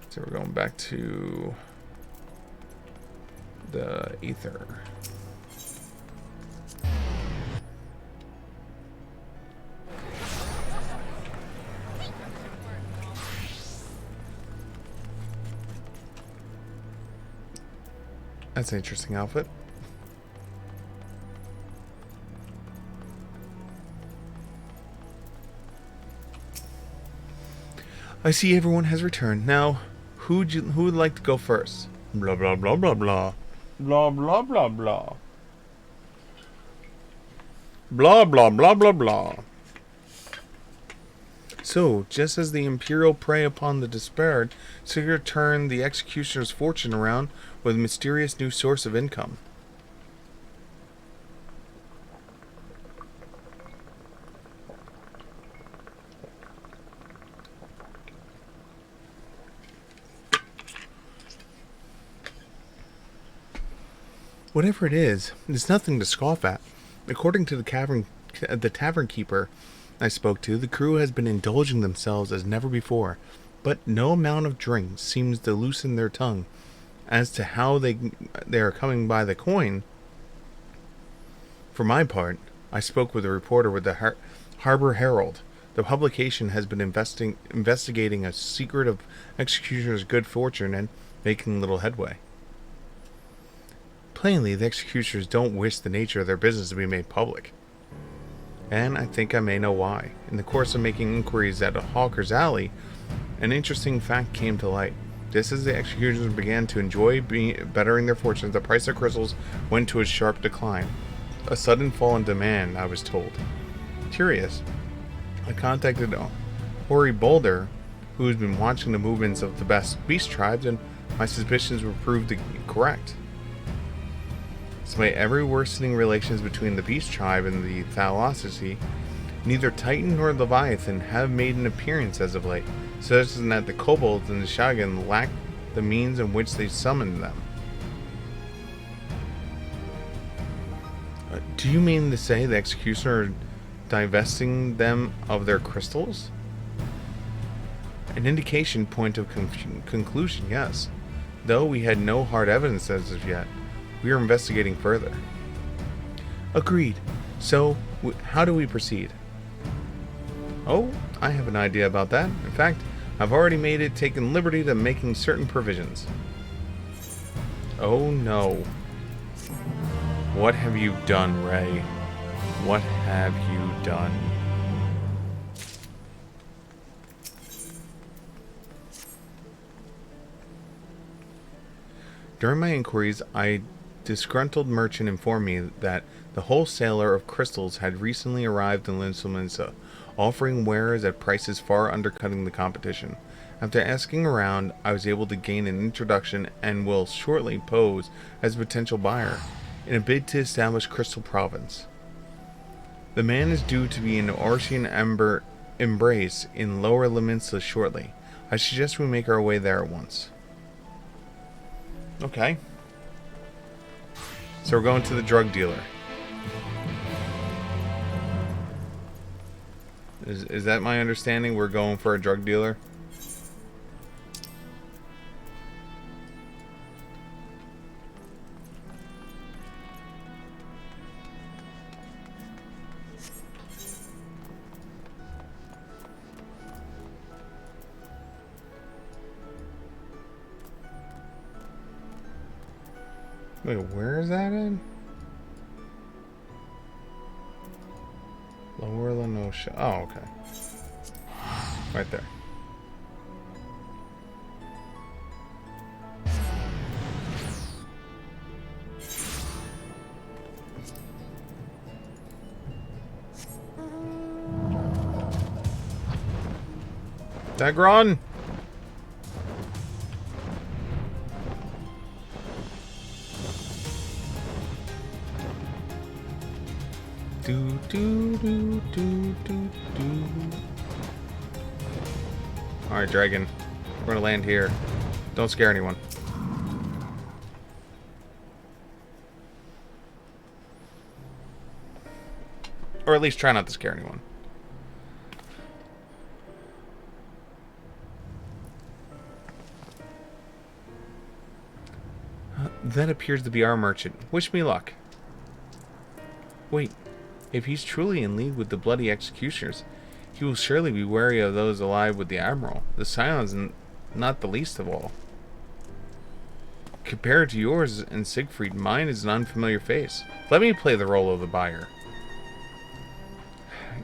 [SPEAKER 4] So we're going back to the ether. That's an interesting outfit. I see everyone has returned. Now, who would like to go first? Blah blah blah blah blah. Blah blah blah blah. Blah blah blah blah blah. So, just as the Imperial prey upon the despaired, Sigurd turned the executioner's fortune around with a mysterious new source of income. Whatever it is, it's nothing to scoff at. According to the tavern keeper I spoke to, the crew has been indulging themselves as never before, but no amount of drink seems to loosen their tongue. As to how they are coming by the coin, for my part, I spoke with a reporter with the Harbor Herald. The publication has been investigating a secret of executioner's good fortune and making little headway. Plainly, the executioners don't wish the nature of their business to be made public. And I think I may know why. In the course of making inquiries at a hawker's alley, an interesting fact came to light. Just as the executioners began to enjoy bettering their fortunes, the price of crystals went to a sharp decline. A sudden fall in demand, I was told. Curious, I contacted Hori Boulder, who's been watching the movements of the best beast tribes, and my suspicions were proved correct. Despite ever worsening relations between the beast tribe and the Thalosophy, neither Titan nor Leviathan have made an appearance as of late, suggesting that the kobolds and the Shagan lack the means in which they summoned them. Do you mean to say the executioner are divesting them of their crystals? An indication point of conclusion, yes. Though we had no hard evidence as of yet, we are investigating further. Agreed. So, how do we proceed? Oh, I have an idea about that. In fact, I've already taken liberty to making certain provisions. Oh no. What have you done, Ray? What have you done? During my inquiries, a disgruntled merchant informed me that the wholesaler of crystals had recently arrived in Linselminsa, offering wares at prices far undercutting the competition. After asking around, I was able to gain an introduction and will shortly pose as a potential buyer in a bid to establish Crystal Province. The man is due to be in Orsian Embrace in Lower Liminsla shortly. I suggest we make our way there at once. Okay. So we're going to the drug dealer. Is that my understanding? We're going for a drug dealer? Wait, where is that in? Lower Lenosha. Oh, okay. Right there. Dagron! Do do do do do do. Alright, dragon. We're gonna land here. Don't scare anyone. Or at least try not to scare anyone. That appears to be our merchant. Wish me luck. Wait, if he's truly in league with the bloody executioners, he will surely be wary of those alive with the Admiral. The Scion's not the least of all. Compared to yours and Siegfried, mine is an unfamiliar face. Let me play the role of the buyer.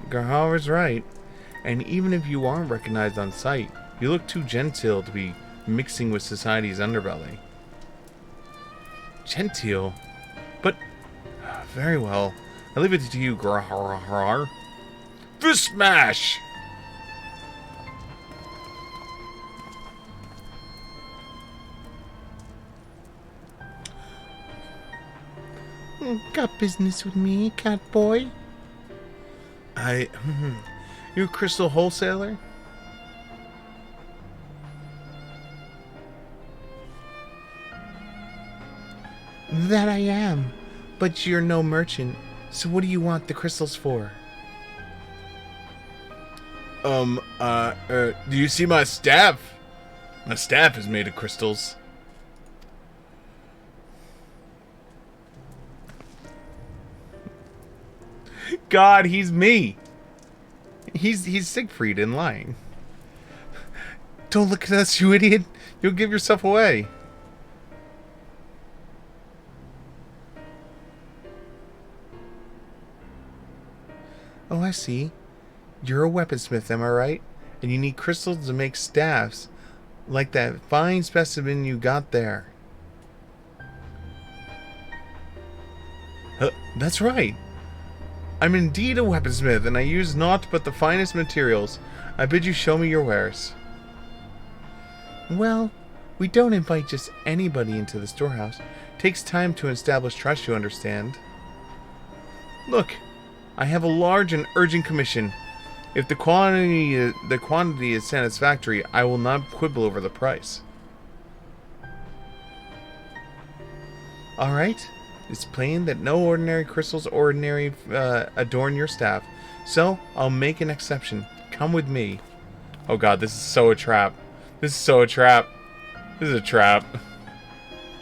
[SPEAKER 4] Garhaver's right, and even if you aren't recognized on sight, you look too genteel to be mixing with society's underbelly. Genteel? But, very well. I leave it to you, Grahar. Fist smash! Got business with me, cat boy? You a crystal wholesaler? That I am, but you're no merchant, so what do you want the crystals for? Do you see my staff? My staff is made of crystals. God, he's me. He's Siegfried in lying. Don't look at us, you idiot. You'll give yourself away. Oh, I see. You're a weaponsmith, am I right? And you need crystals to make staffs, like that fine specimen you got there. That's right. I'm indeed a weaponsmith, and I use naught but the finest materials. I bid you show me your wares. Well, we don't invite just anybody into the storehouse. Takes time to establish trust, you understand. Look, I have a large and urgent commission. If the quantity is satisfactory, I will not quibble over the price. All right. It's plain that no ordinary crystals adorn your staff, so I'll make an exception. Come with me. Oh god, this is so a trap. This is so a trap. This is a trap.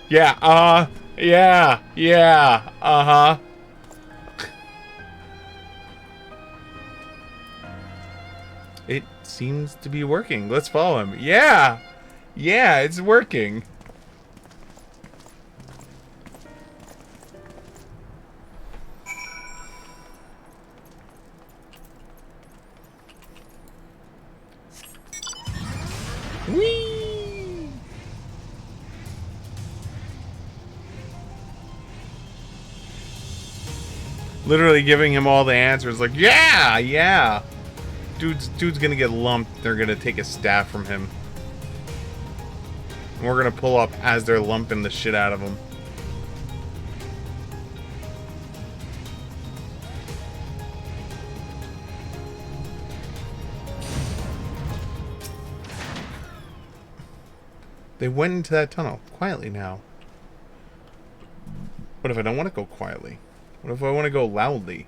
[SPEAKER 4] Yeah, yeah, uh-huh. It seems to be working. Let's follow him. Yeah! Yeah, it's working. Whee! Literally giving him all the answers, like, yeah, yeah. Dude's gonna get lumped. They're gonna take a staff from him. And we're gonna pull up as they're lumping the shit out of him. They went into that tunnel quietly now. What if I don't want to go quietly? What if I want to go loudly?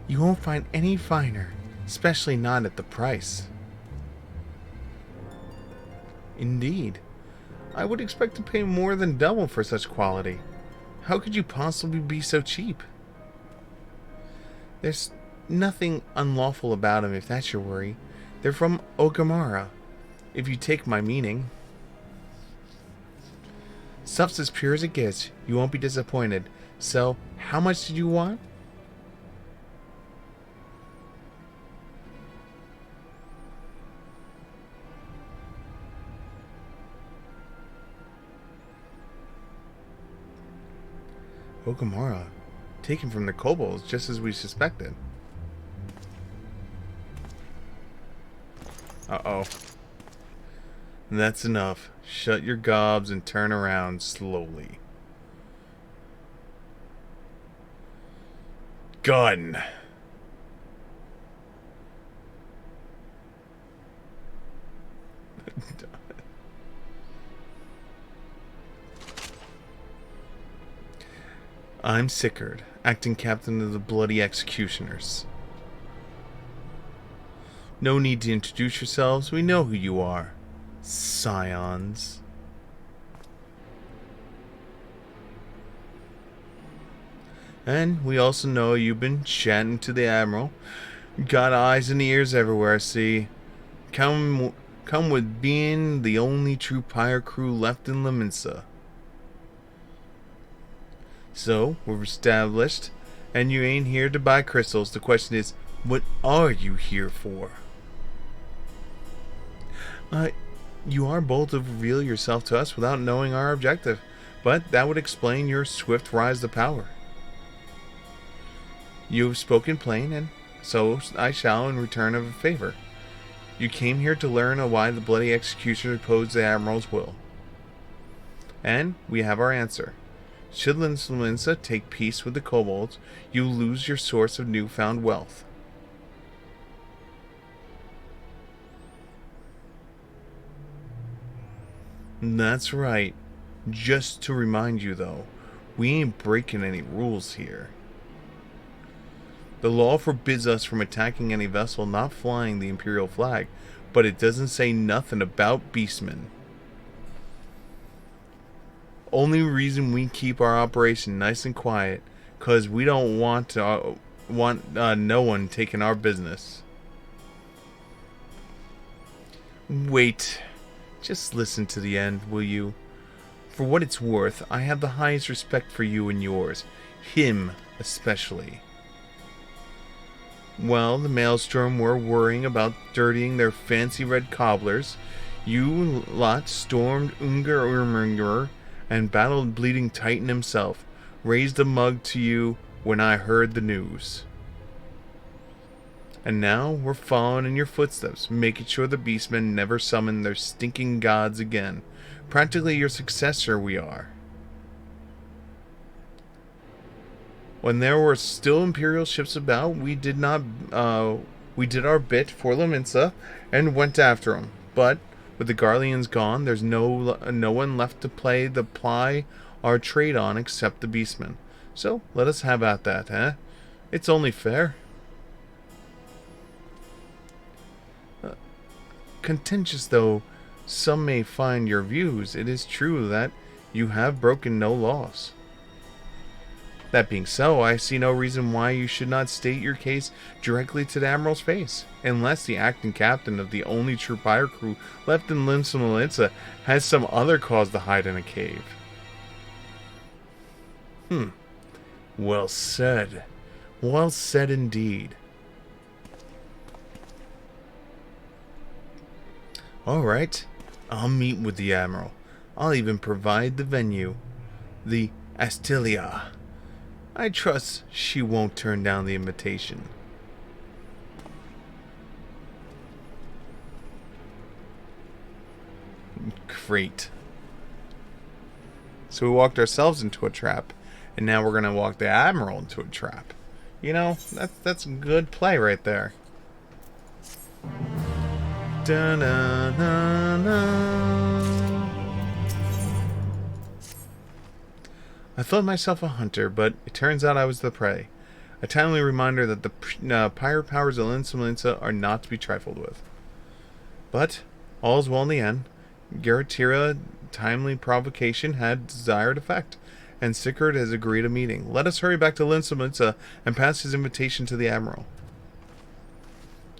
[SPEAKER 4] You won't find any finer especially not at the price. Indeed. I would expect to pay more than double for such quality. How could you possibly be so cheap? There's nothing unlawful about them, if that's your worry. They're from Ogamara, if you take my meaning. Stuff's as pure as it gets. You won't be disappointed. So, how much did you want? Ogamara, taken from the kobolds, just as we suspected. Uh-oh. That's enough. Shut your gobs and turn around slowly. Gun! I'm Sickard, acting captain of the Bloody Executioners. No need to introduce yourselves, we know who you are. Scions. And we also know you've been chatting to the Admiral. Got eyes and ears everywhere, see. Come with being the only true pirate crew left in Leminsa. So, we're established, and you ain't here to buy crystals. The question is, what are you here for? You are bold to reveal yourself to us without knowing our objective, but that would explain your swift rise to power. You have spoken plain, and so I shall in return of a favor. You came here to learn why the Bloody Executioner opposed the Admiral's will. And we have our answer. Should Leminsa take peace with the kobolds, you lose your source of newfound wealth. That's right. Just to remind you, though, we ain't breaking any rules here. The law forbids us from attacking any vessel not flying the Imperial flag, but it doesn't say nothing about beastmen. Only reason we keep our operation nice and quiet, 'cause we don't want no one taking our business. Wait. Just listen to the end, will you? For what it's worth, I have the highest respect for you and yours. Him, especially. While the Maelstrom were worrying about dirtying their fancy red cobblers, you lot stormed Urmungr and battled Bleeding Titan himself. Raised a mug to you when I heard the news. And now we're following in your footsteps, making sure the beastmen never summon their stinking gods again. Practically your successor we are. When there were still Imperial ships about, we did our bit for Leminsa and went after them. But with the Garleans gone, there's no one left to ply our trade on except the beastmen. So let us have at that, eh? It's only fair. Contentious though some may find your views, it is true that you have broken no laws. That being so, I see no reason why you should not state your case directly to the Admiral's face, unless the acting captain of the only true pirate crew left in Leminsa has some other cause to hide in a cave. Well said. Well said indeed. Alright, I'll meet with the Admiral. I'll even provide the venue. The Astilia. I trust she won't turn down the invitation. Great. So we walked ourselves into a trap, and now we're gonna walk the Admiral into a trap. You know, that's a good play right there. I thought myself a hunter, but it turns out I was the prey. A timely reminder that the pirate powers of Linsa are not to be trifled with. But all's well in the end. Garatira timely provocation had desired effect, and Sigurd has agreed a meeting. Let us hurry back to Linsa and pass his invitation to the Admiral.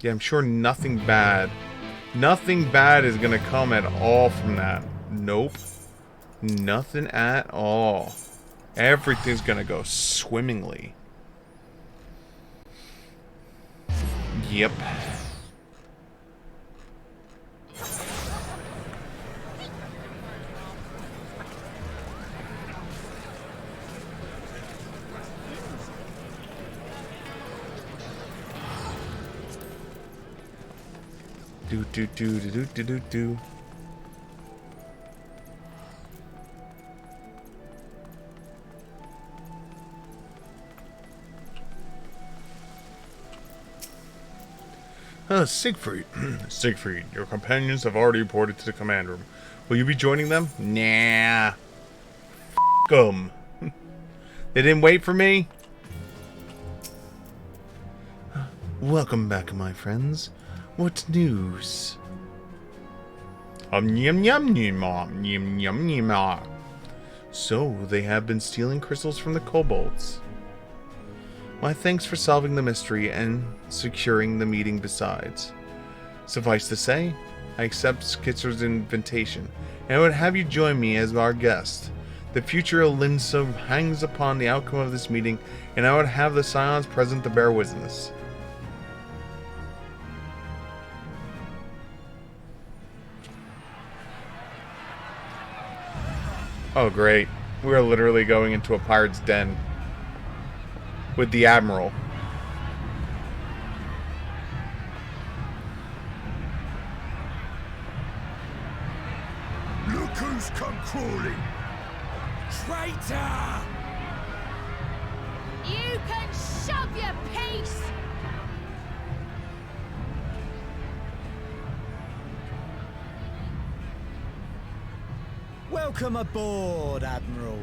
[SPEAKER 4] Yeah, I'm sure nothing bad is gonna come at all from that. Nope. Nothing at all. Everything's gonna go swimmingly. Yep. Do. Siegfried. Siegfried, your companions have already reported to the command room. Will you be joining them? Nah. F*** 'em. They didn't wait for me? Welcome back, my friends. What news? Yum yum yum yum yum yum. So, they have been stealing crystals from the kobolds. My thanks for solving the mystery and securing the meeting besides. Suffice to say, I accept Skitzer's invitation, and I would have you join me as our guest. The future of Linsa hangs upon the outcome of this meeting, and I would have the Scions present to bear witness. Oh great, we're literally going into a pirate's den. With the Admiral.
[SPEAKER 12] Look who's come crawling! Traitor!
[SPEAKER 13] You can shove your piece!
[SPEAKER 14] Welcome aboard, Admiral.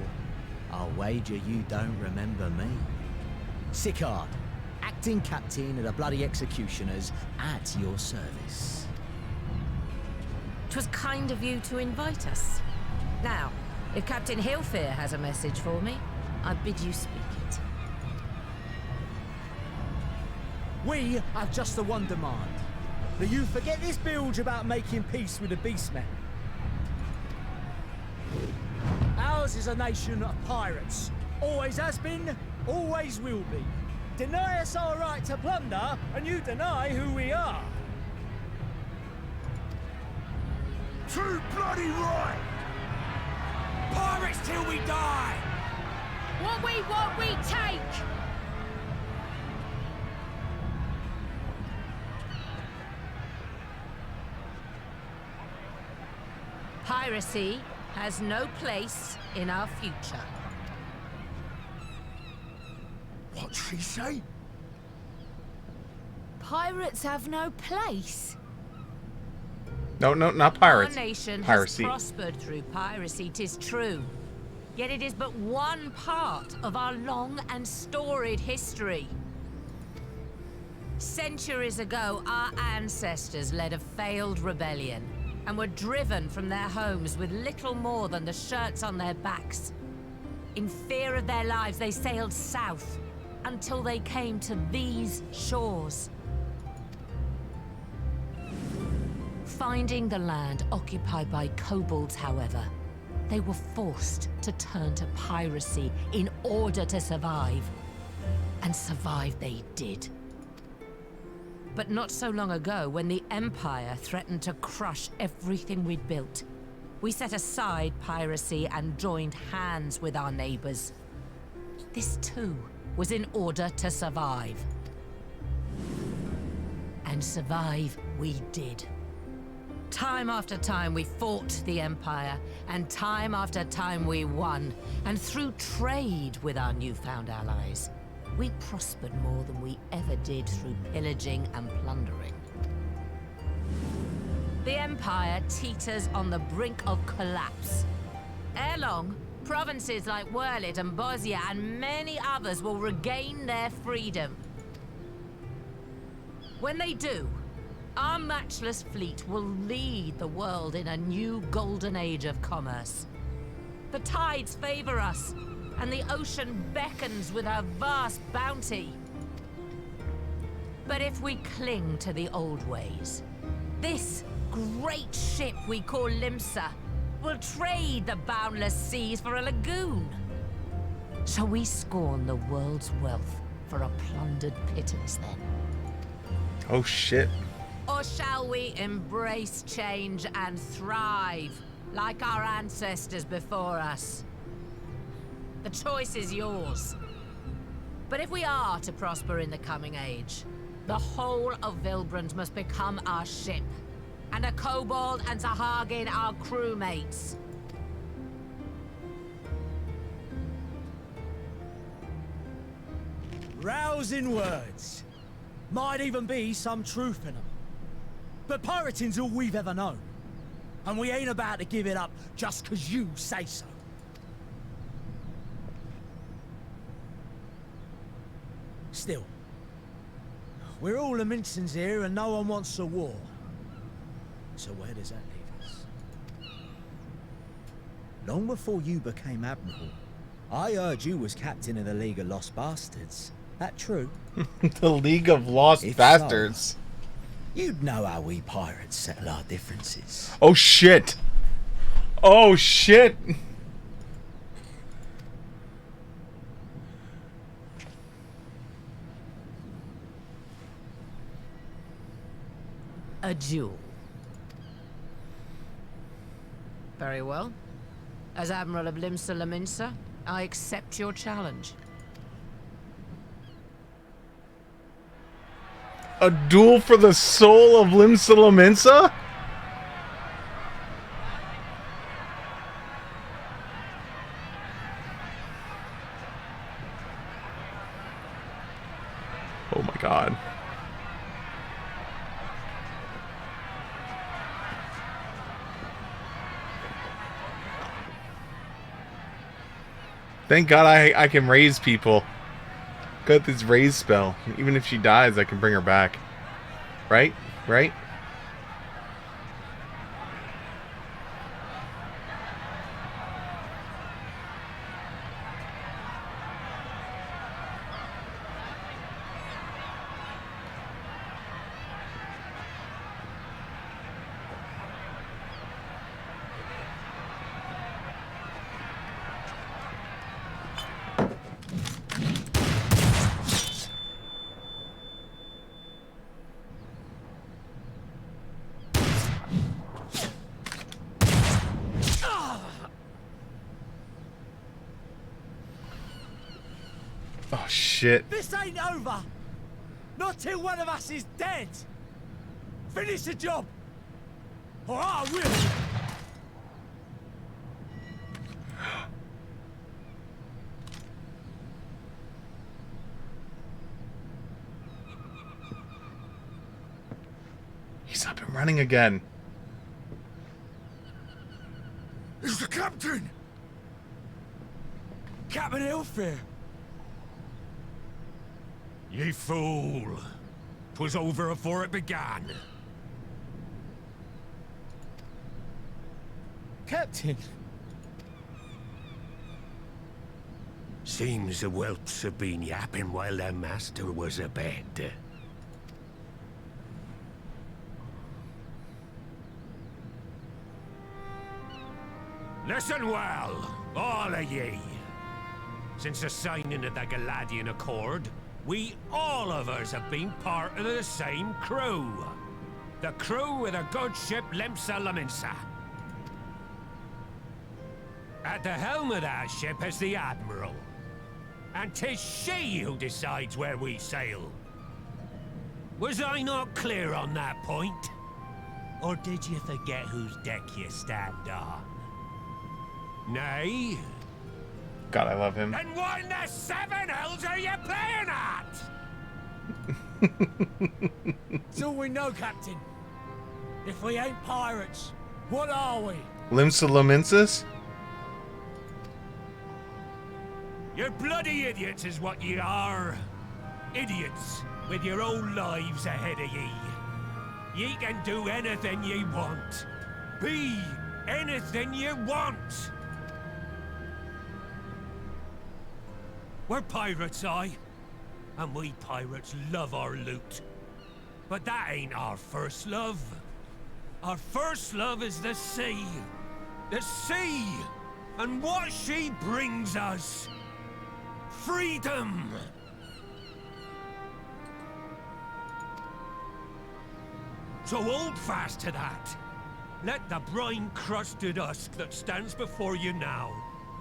[SPEAKER 14] I'll wager you don't remember me. Sigurd, acting captain of the bloody executioners, at your service.
[SPEAKER 15] 'Twas kind of you to invite us. Now, if Captain Hillfear has a message for me, I bid you speak it.
[SPEAKER 14] We have just the one demand. That you forget this bilge about making peace with the beastmen. Ours is a nation of pirates. Always has been, always will be. Deny us our right to plunder, and you deny who we are.
[SPEAKER 12] Too bloody right! Pirates till we die!
[SPEAKER 13] What we want, we take!
[SPEAKER 15] Piracy has no place in our future.
[SPEAKER 12] What'd she say?
[SPEAKER 13] Pirates have no place.
[SPEAKER 4] No, not pirates.
[SPEAKER 15] Our nation
[SPEAKER 4] Piracy.
[SPEAKER 15] has prospered through piracy, 'tis true. Yet it is but one part of our long and storied history. Centuries ago, our ancestors led a failed rebellion and were driven from their homes with little more than the shirts on their backs. In fear of their lives, they sailed south until they came to these shores. Finding the land occupied by kobolds, however, they were forced to turn to piracy in order to survive. And survive they did. But not so long ago, when the Empire threatened to crush everything we'd built, we set aside piracy and joined hands with our neighbors. This too was in order to survive. And survive we did. Time after time we fought the Empire, and time after time we won. And through trade with our newfound allies, we prospered more than we ever did through pillaging and plundering. The Empire teeters on the brink of collapse. Ere long, Provinces like Werlit and Bosnia and many others will regain their freedom. When they do, our matchless fleet will lead the world in a new golden age of commerce. The tides favor us, and the ocean beckons with her vast bounty. But if we cling to the old ways, this great ship we call Limsa will trade the boundless seas for a lagoon. Shall we scorn the world's wealth for a plundered pittance then?
[SPEAKER 4] Oh shit.
[SPEAKER 15] Or shall we embrace change and thrive like our ancestors before us? The choice is yours. But if we are to prosper in the coming age, the whole of Vilbrand must become our ship, and a kobold and Sahagin our crewmates.
[SPEAKER 14] Rousing words. Might even be some truth in them. But pirating's all we've ever known. And we ain't about to give it up just 'cause you say so. Still, we're all Laminsons here and no one wants a war. So where does that leave us? Long before you became Admiral, I heard you was captain of the League of Lost Bastards. That true?
[SPEAKER 4] The League of Lost Bastards.
[SPEAKER 14] So, you'd know how we pirates settle our differences.
[SPEAKER 4] Oh shit! Oh shit!
[SPEAKER 15] A duel. Very well. As Admiral of Limsa Laminsa, I accept your challenge.
[SPEAKER 4] A duel for the soul of Limsa Laminsa? Oh my god. Thank God I can raise people. Got this raise spell. Even if she dies, I can bring her back. Right? Right? Oh shit.
[SPEAKER 14] This ain't over! Not till one of us is dead! Finish the job! Or I will!
[SPEAKER 4] He's up and running again.
[SPEAKER 12] It's the captain!
[SPEAKER 14] Captain Elfir!
[SPEAKER 12] Ye fool! 'Twas over afore it began.
[SPEAKER 14] Captain!
[SPEAKER 12] Seems the whelps have been yapping while their master was abed. Listen well, all of ye. Since the signing of the Galadian Accord, we all of us have been part of the same crew. The crew of the good ship Limsa Laminsa. At the helm of that ship is the Admiral. And 'tis she who decides where we sail. Was I not clear on that point? Or did you forget whose deck you stand on? Nay?
[SPEAKER 4] God, I love him.
[SPEAKER 12] Then what in the seven hells are you playing at?
[SPEAKER 14] It's all we know, Captain. If we ain't pirates, what are we?
[SPEAKER 4] Limsa Lamensis?
[SPEAKER 12] You're bloody idiots is what ye are. Idiots with your own lives ahead of ye. Ye can do anything ye want. Be anything ye want. We're pirates, aye. And we pirates love our loot. But that ain't our first love. Our first love is the sea. The sea! And what she brings us. Freedom! So hold fast to that. Let the brine-crusted husk that stands before you now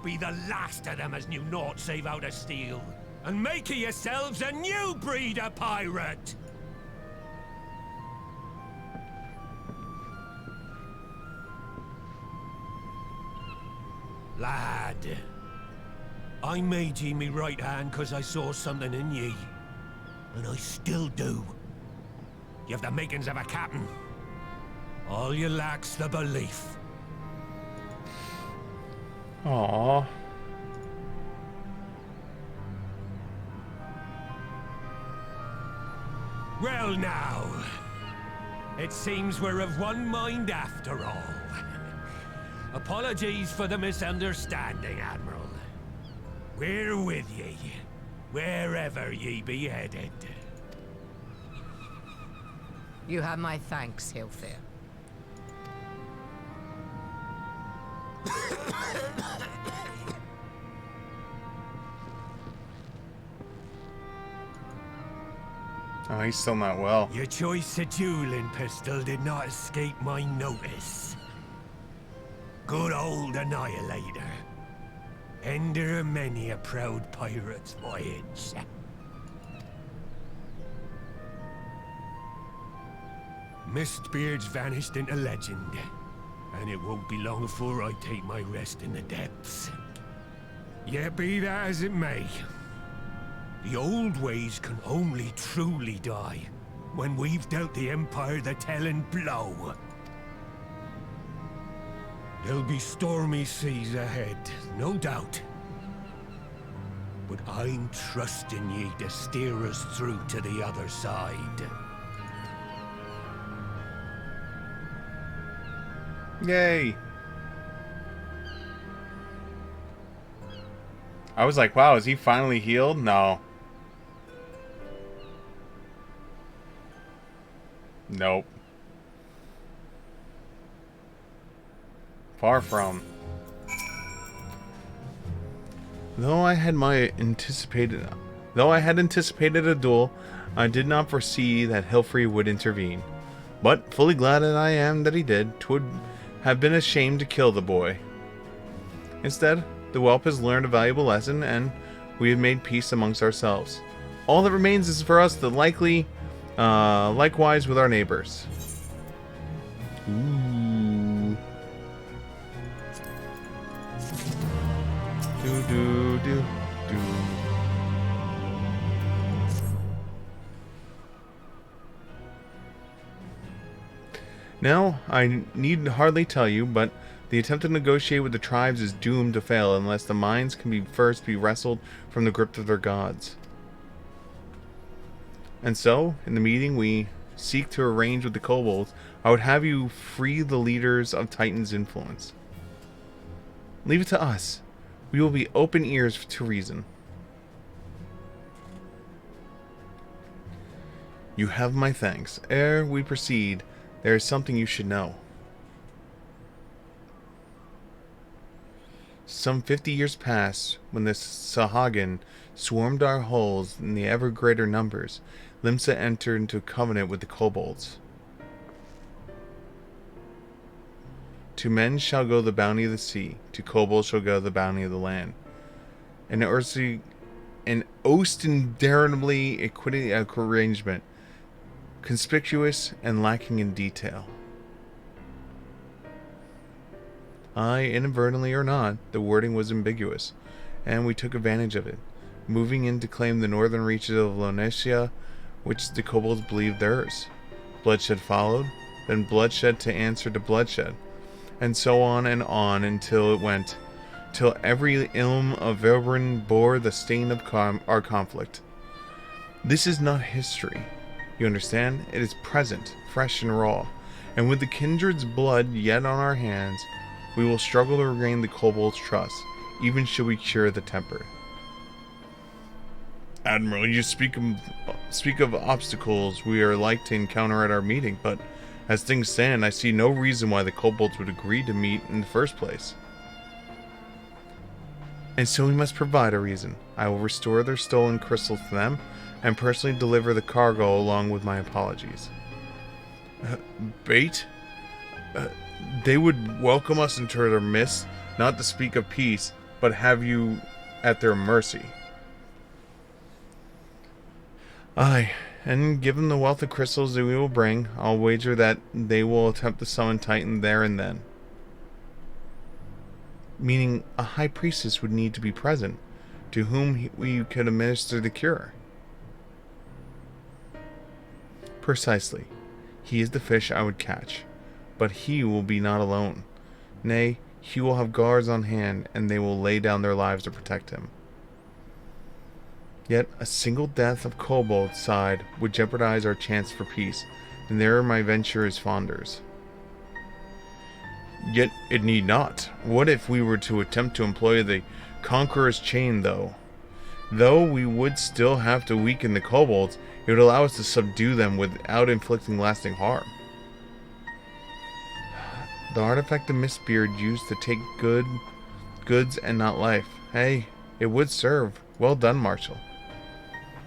[SPEAKER 12] be the last of them as knew naught save out of steel. And make of yourselves a new breed of pirate! Lad, I made ye me right hand cause I saw something in ye. And I still do. You have the makings of a captain. All you lack's the belief.
[SPEAKER 4] Aww.
[SPEAKER 12] Well now, it seems we're of one mind after all. Apologies for the misunderstanding, Admiral. We're with ye, wherever ye be headed.
[SPEAKER 16] You have my thanks, Hilfir.
[SPEAKER 4] Oh, he's still not well.
[SPEAKER 12] Your choice of dueling pistol did not escape my notice. Good old Annihilator. Ender of many a proud pirate's voyage. Mistbeard's vanished into legend, and it won't be long before I take my rest in the depths. Yet be that as it may, the old ways can only truly die when we've dealt the Empire the telling blow. There'll be stormy seas ahead, no doubt. But I'm trusting ye to steer us through to the other side.
[SPEAKER 4] Yay! I was like, wow, is he finally healed? No. Nope. Far from. Though I had anticipated a duel, I did not foresee that Hilfrey would intervene. But fully glad that I am that he did. 'Twould have been a shame to kill the boy. Instead, the whelp has learned a valuable lesson, and we have made peace amongst ourselves. All that remains is for us to likewise with our neighbors. Ooh. Do do do do. Now, I need hardly tell you, but the attempt to negotiate with the tribes is doomed to fail unless the minds can first be wrestled from the grip of their gods. And so, in the meeting we seek to arrange with the kobolds, I would have you free the leaders of Titan's influence. Leave it to us. We will be open ears to reason. You have my thanks. Ere we proceed, there is something you should know. Some 50 years past, when the Sahagin swarmed our hulls in the ever greater numbers, Limsa entered into a covenant with the kobolds. To men shall go the bounty of the sea, to kobolds shall go the bounty of the land. An ostensibly arrangement, conspicuous and lacking in detail. Inadvertently or not, the wording was ambiguous, and we took advantage of it, moving in to claim the northern reaches of Lonesia, which the kobolds believed theirs. Bloodshed followed, then bloodshed to answer to bloodshed, and so on and on until it went till every ilm of Velbrin bore the stain of our conflict. This is not history, you understand? It is present, fresh and raw, and with the kindred's blood yet on our hands, we will struggle to regain the kobold's trust, even should we cure the temper. Admiral, you speak of obstacles we are like to encounter at our meeting, but as things stand, I see no reason why the kobolds would agree to meet in the first place. And so we must provide a reason. I will restore their stolen crystals to them, and personally deliver the cargo along with my apologies. Bait? They would welcome us into their midst, not to speak of peace, but have you at their mercy. Aye, and given the wealth of crystals that we will bring, I'll wager that they will attempt to summon Titan there and then. Meaning a high priestess would need to be present, to whom we could administer the cure. Precisely. He is the fish I would catch, but he will be not alone. Nay, he will have guards on hand, and they will lay down their lives to protect him. Yet a single death of kobold's side would jeopardize our chance for peace, and there my venture is Fonder's. Yet it need not. What if we were to attempt to employ the Conqueror's Chain, though? Though we would still have to weaken the kobolds, it would allow us to subdue them without inflicting lasting harm. The artifact of Mistbeard used to take goods and not life. Hey, it would serve. Well done, Marshal.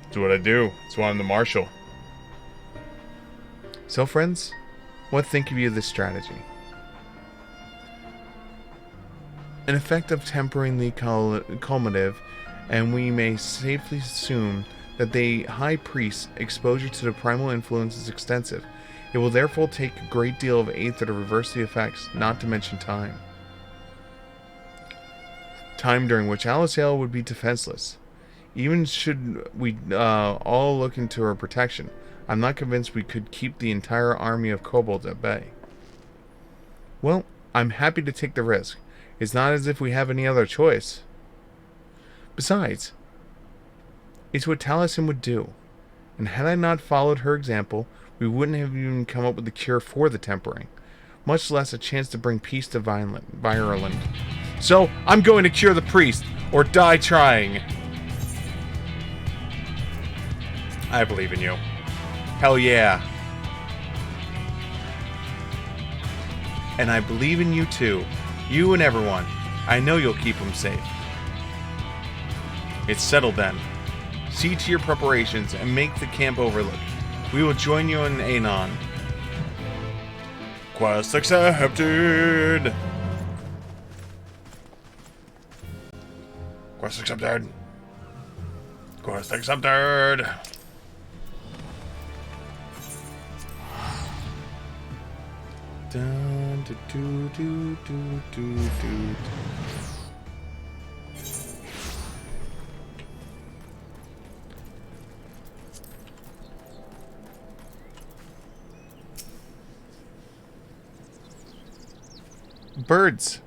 [SPEAKER 4] It's what I do. It's why I'm the Marshal. So, friends, what think of you of this strategy? An effect of tempering the culminative, and we may safely assume that the High Priest's exposure to the primal influence is extensive. It will therefore take a great deal of aether to reverse the effects, not to mention time. Time during which Alicel would be defenseless. Even should we all look into her protection, I'm not convinced we could keep the entire army of kobolds at bay. Well, I'm happy to take the risk. It's not as if we have any other choice. Besides, it's what Taliesin would do, and had I not followed her example, we wouldn't have even come up with the cure for the tempering, much less a chance to bring peace to Ireland. So, I'm going to cure the priest, or die trying. I believe in you. Hell yeah. And I believe in you too. You and everyone. I know you'll keep them safe. It's settled then. See to your preparations and make the camp overlook. We will join you in Anon. Quest accepted! Quest accepted! Quest accepted! Dun, do, do, do, do, do, do. Birds.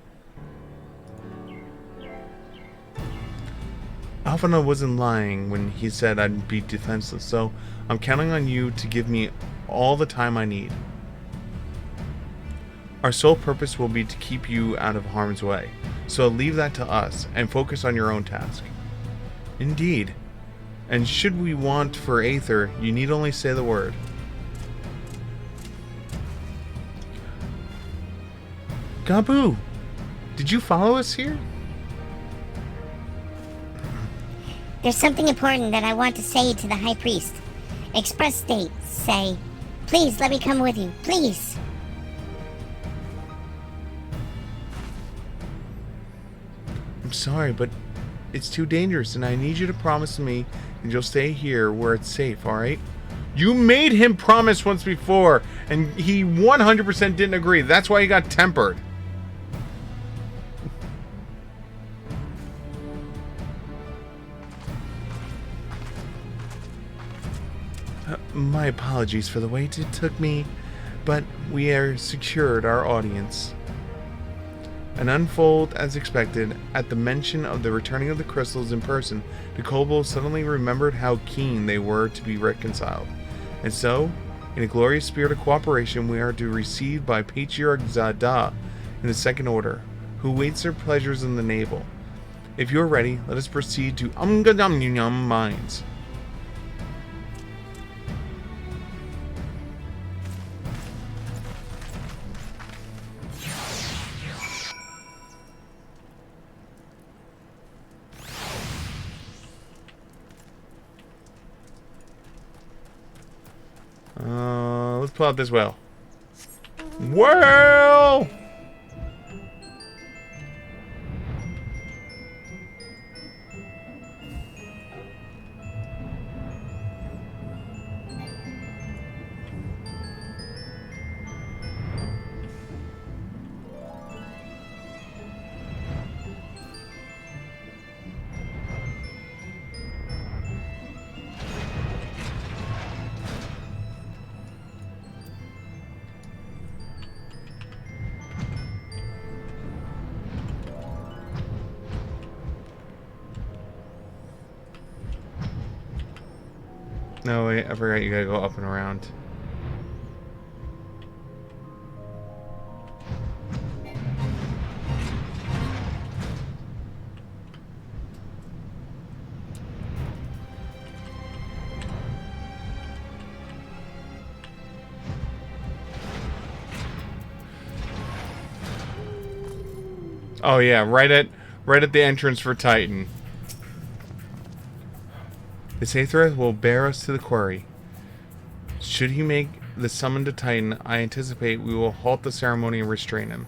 [SPEAKER 4] Alphina wasn't lying when he said I'd be defenseless, so I'm counting on you to give me all the time I need. Our sole purpose will be to keep you out of harm's way, so leave that to us and focus on your own task. Indeed. And should we want for Aether, you need only say the word. Gabu, did you follow us here?
[SPEAKER 2] There's something important that I want to say to the High Priest. Express state, say, please let me come with you, please.
[SPEAKER 4] I'm sorry, but it's too dangerous, and I need you to promise me that you'll stay here where it's safe, alright? You made him promise once before, and he 100% didn't agree. That's why he got tempered. My apologies for the wait it took me, but we are secured our audience. and unfold as expected. At the mention of the returning of the crystals in person, the kobolds suddenly remembered how keen they were to be reconciled. And so, in a glorious spirit of cooperation, we are to receive by Patriarch Zada in the Second Order, who waits their pleasures in the navel. If you are ready, let us proceed to Umgadum Mines. Let's pull out this well. Well! No, wait, I forgot you gotta go up and around. Oh yeah, right at the entrance for Titan. This Aether will bear us to the quarry. Should he make the summon to Titan, I anticipate we will halt the ceremony and restrain him.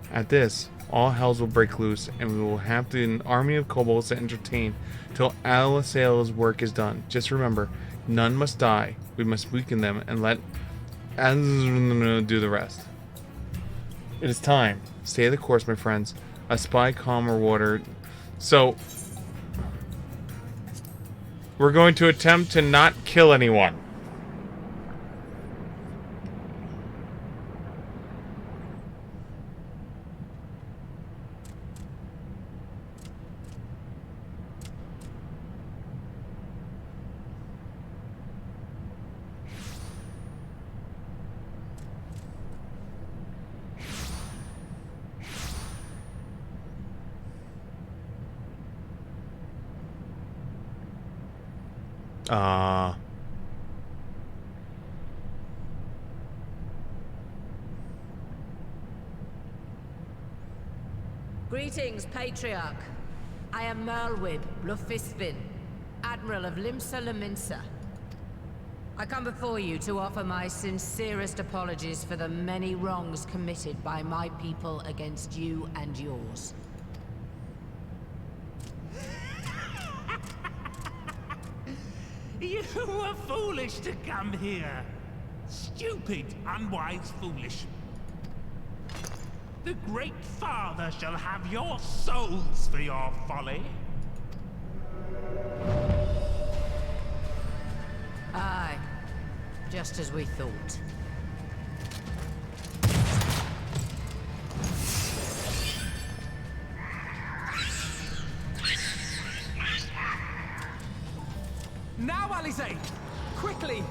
[SPEAKER 4] At this, all hells will break loose, and we will have an army of kobolds to entertain till Alisail's work is done. Just remember, none must die. We must weaken them and let do the rest. It is time. Stay the course, my friends. A spy, calm, or water. So, we're going to attempt to not kill anyone.
[SPEAKER 15] Greetings, Patriarch. I am Merlwib Blufispin, Admiral of Limsa Laminsa. I come before you to offer my sincerest apologies for the many wrongs committed by my people against you and yours.
[SPEAKER 12] You were foolish to come here. Stupid, unwise, foolish. The Great Father shall have your souls for your folly.
[SPEAKER 15] Aye, just as we thought.
[SPEAKER 7] Now, Alisaie! Quickly!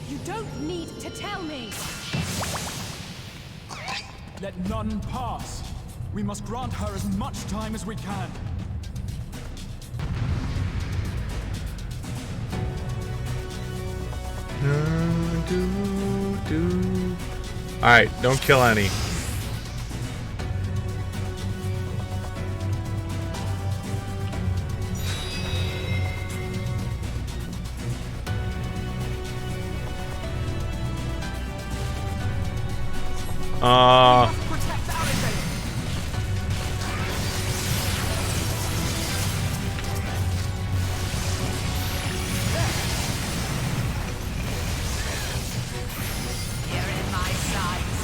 [SPEAKER 10] You don't need to tell me!
[SPEAKER 8] Let none pass. We must grant her as much time as we can.
[SPEAKER 4] Alright, don't kill any.
[SPEAKER 15] You're in my sights.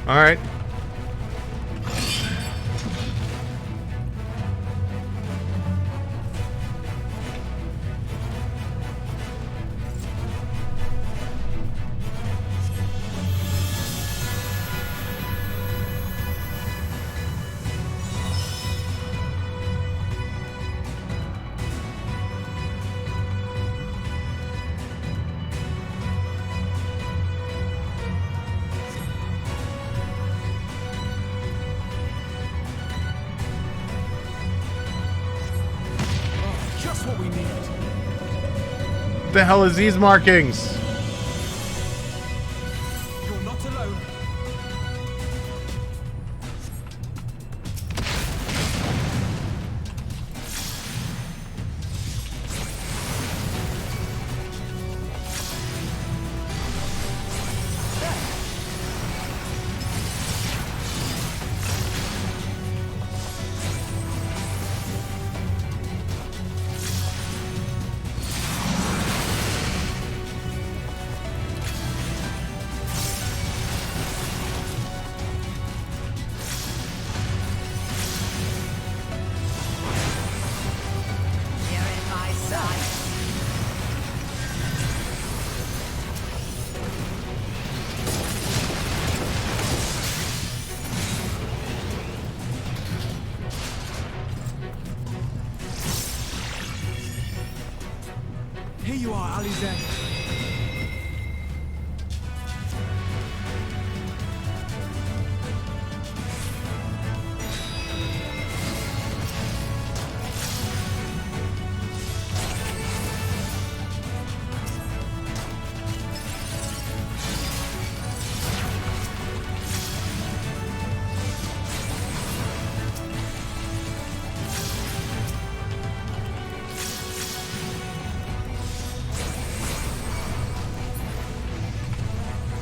[SPEAKER 4] All right.
[SPEAKER 8] Just what we need.
[SPEAKER 4] What the hell is these markings?
[SPEAKER 8] You're not alone. Here you are, Alize.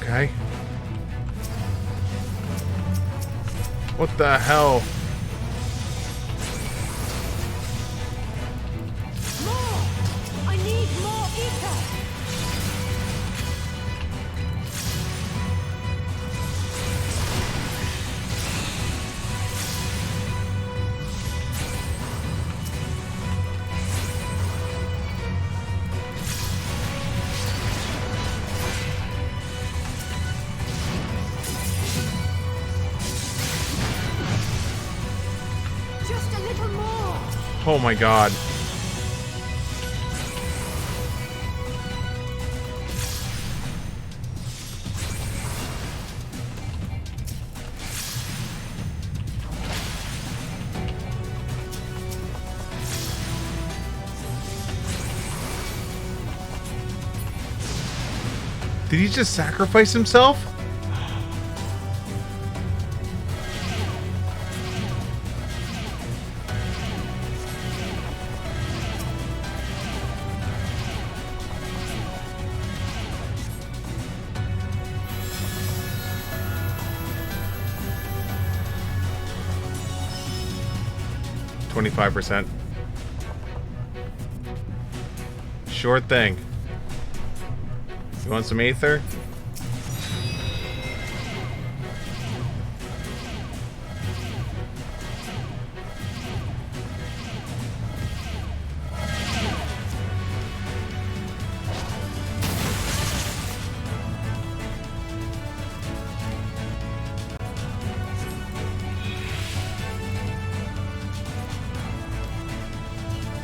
[SPEAKER 4] Okay. What the hell?
[SPEAKER 13] More! I need more ether! Just a little more!
[SPEAKER 4] Oh my god. Did he just sacrifice himself? %. Sure thing. You want some aether?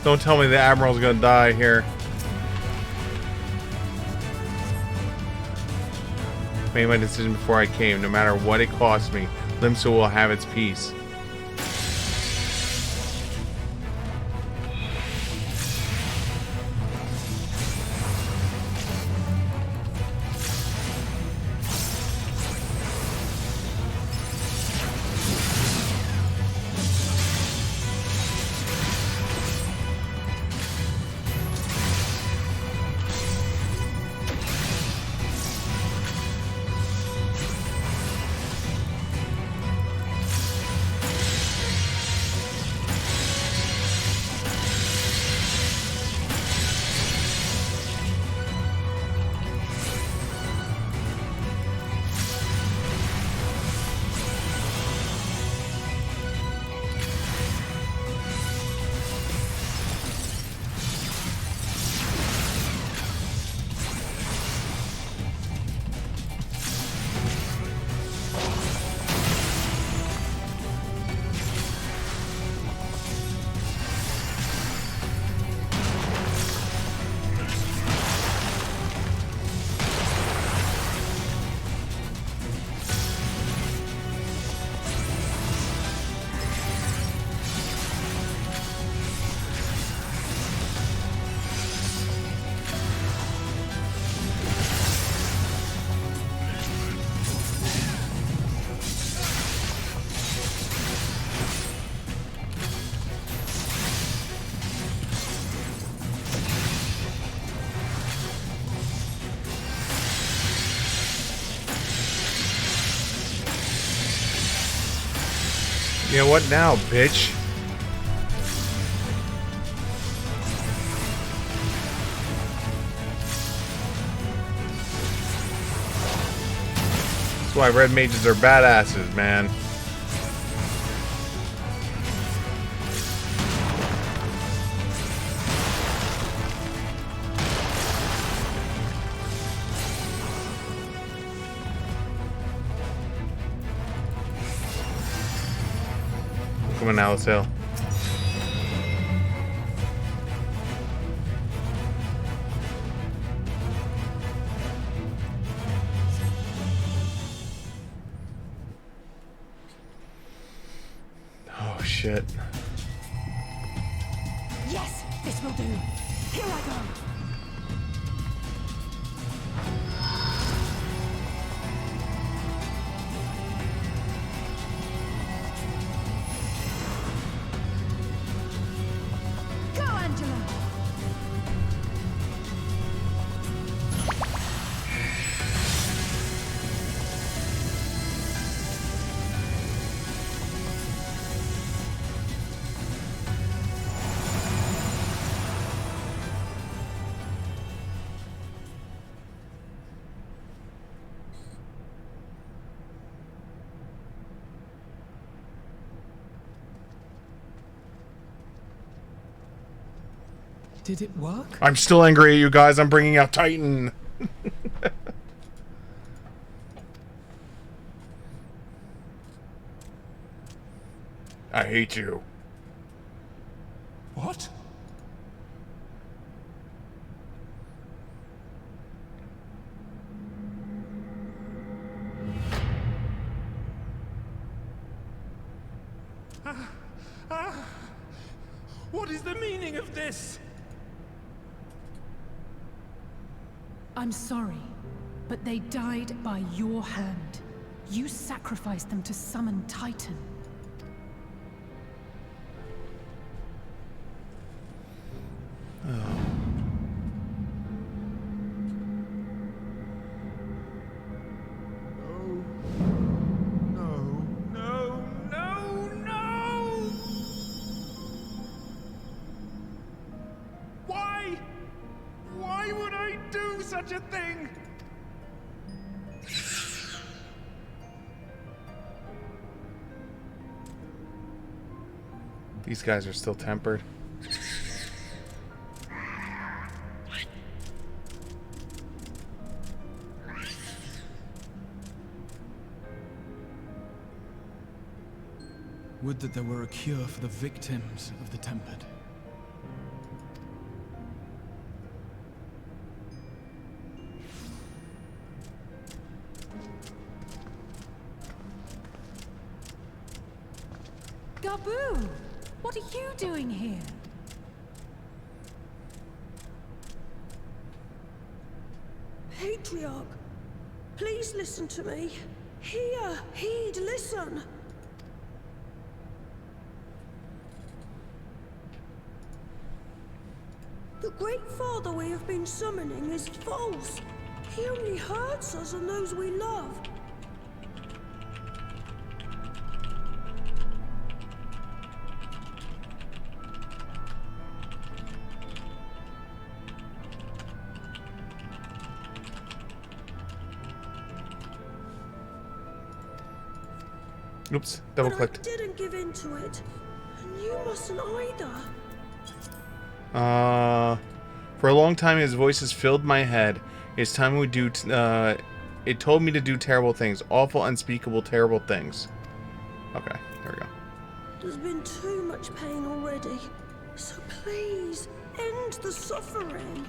[SPEAKER 4] Don't tell me the Admiral's gonna die here. Made my decision before I came. No matter what it costs me, Limsa will have its peace. You know what now, bitch? That's why red mages are badasses, man. Coming out, Alice Hill. Oh shit.
[SPEAKER 13] Yes, this will do. Here I go. Go, Angela.
[SPEAKER 8] Did it work?
[SPEAKER 4] I'm still angry at you guys. I'm bringing out Titan. I hate you.
[SPEAKER 8] What?
[SPEAKER 12] What is the meaning of this?
[SPEAKER 10] I'm sorry, but they died by your hand. You sacrificed them to summon Titan.
[SPEAKER 12] Why would I do such a thing?
[SPEAKER 4] These guys are still tempered.
[SPEAKER 8] Would that there were a cure for the victims of the Tempered.
[SPEAKER 10] Gabu! What are you doing here?
[SPEAKER 13] Patriarch, please listen to me. Hear, heed, listen. The Great Father we have been summoning is false. He only hurts us and those we love.
[SPEAKER 4] Oops, double clicked.
[SPEAKER 13] I didn't give in to it, and you mustn't either.
[SPEAKER 4] For a long time, his voices filled my head. It's time we do. It told me to do terrible things, awful, unspeakable, terrible things. Okay, there we go.
[SPEAKER 13] There's been too much pain already, so please end the suffering.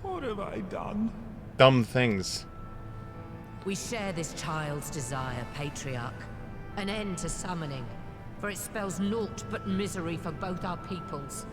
[SPEAKER 8] What have I done?
[SPEAKER 4] Dumb things.
[SPEAKER 15] We share this child's desire, Patriarch. An end to summoning, for it spells naught but misery for both our peoples.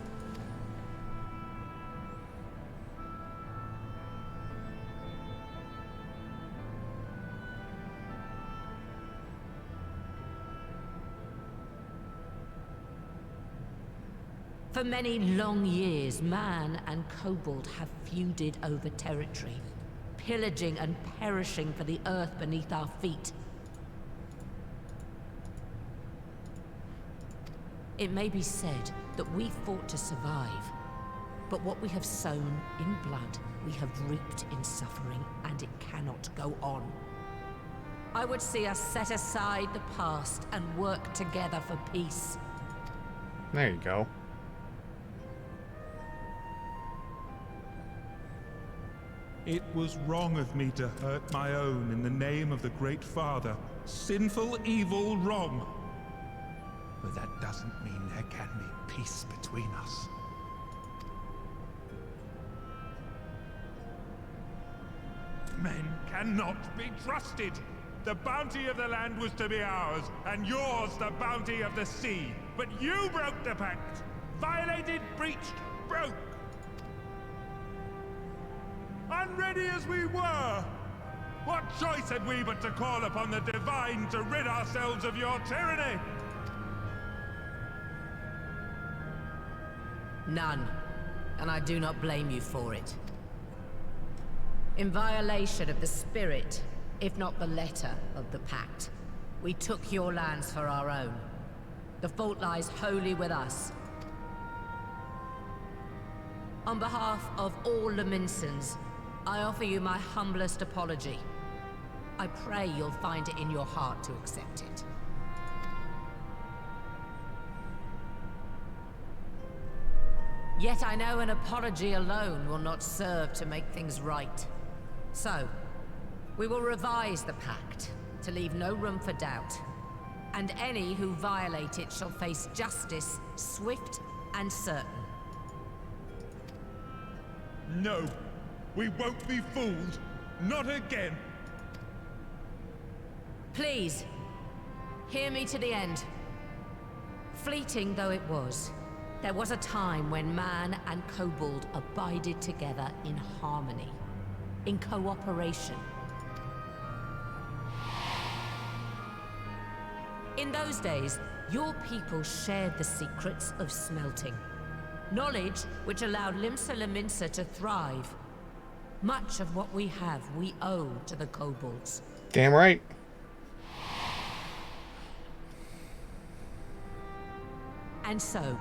[SPEAKER 15] For many long years, man and kobold have feuded over territory, pillaging and perishing for the earth beneath our feet. It may be said that we fought to survive, but what we have sown in blood, we have reaped in suffering, and it cannot go on. I would see us set aside the past and work together for peace.
[SPEAKER 4] There you go.
[SPEAKER 17] It was wrong of me to hurt my own in the name of the Great Father. Sinful, evil, wrong. But that doesn't mean there can be peace between us. Men cannot be trusted. The bounty of the land was to be ours, and yours the bounty of the sea. But you broke the pact. Violated, breached, broke. Unready as we were, what choice had we but to call upon the divine to rid ourselves of your tyranny?
[SPEAKER 15] None, and I do not blame you for it. In violation of the spirit, if not the letter of the pact, we took your lands for our own. The fault lies wholly with us. On behalf of all Laminsons, I offer you my humblest apology. I pray you'll find it in your heart to accept it. Yet I know an apology alone will not serve to make things right. So, we will revise the pact to leave no room for doubt. And any who violate it shall face justice, swift and certain.
[SPEAKER 17] No. We won't be fooled. Not again.
[SPEAKER 15] Please, hear me to the end. Fleeting though it was, there was a time when man and kobold abided together in harmony, in cooperation. In those days, your people shared the secrets of smelting. Knowledge which allowed Limsa Laminsa to thrive. Much of what we have, we owe to the kobolds.
[SPEAKER 4] Damn right.
[SPEAKER 15] And so,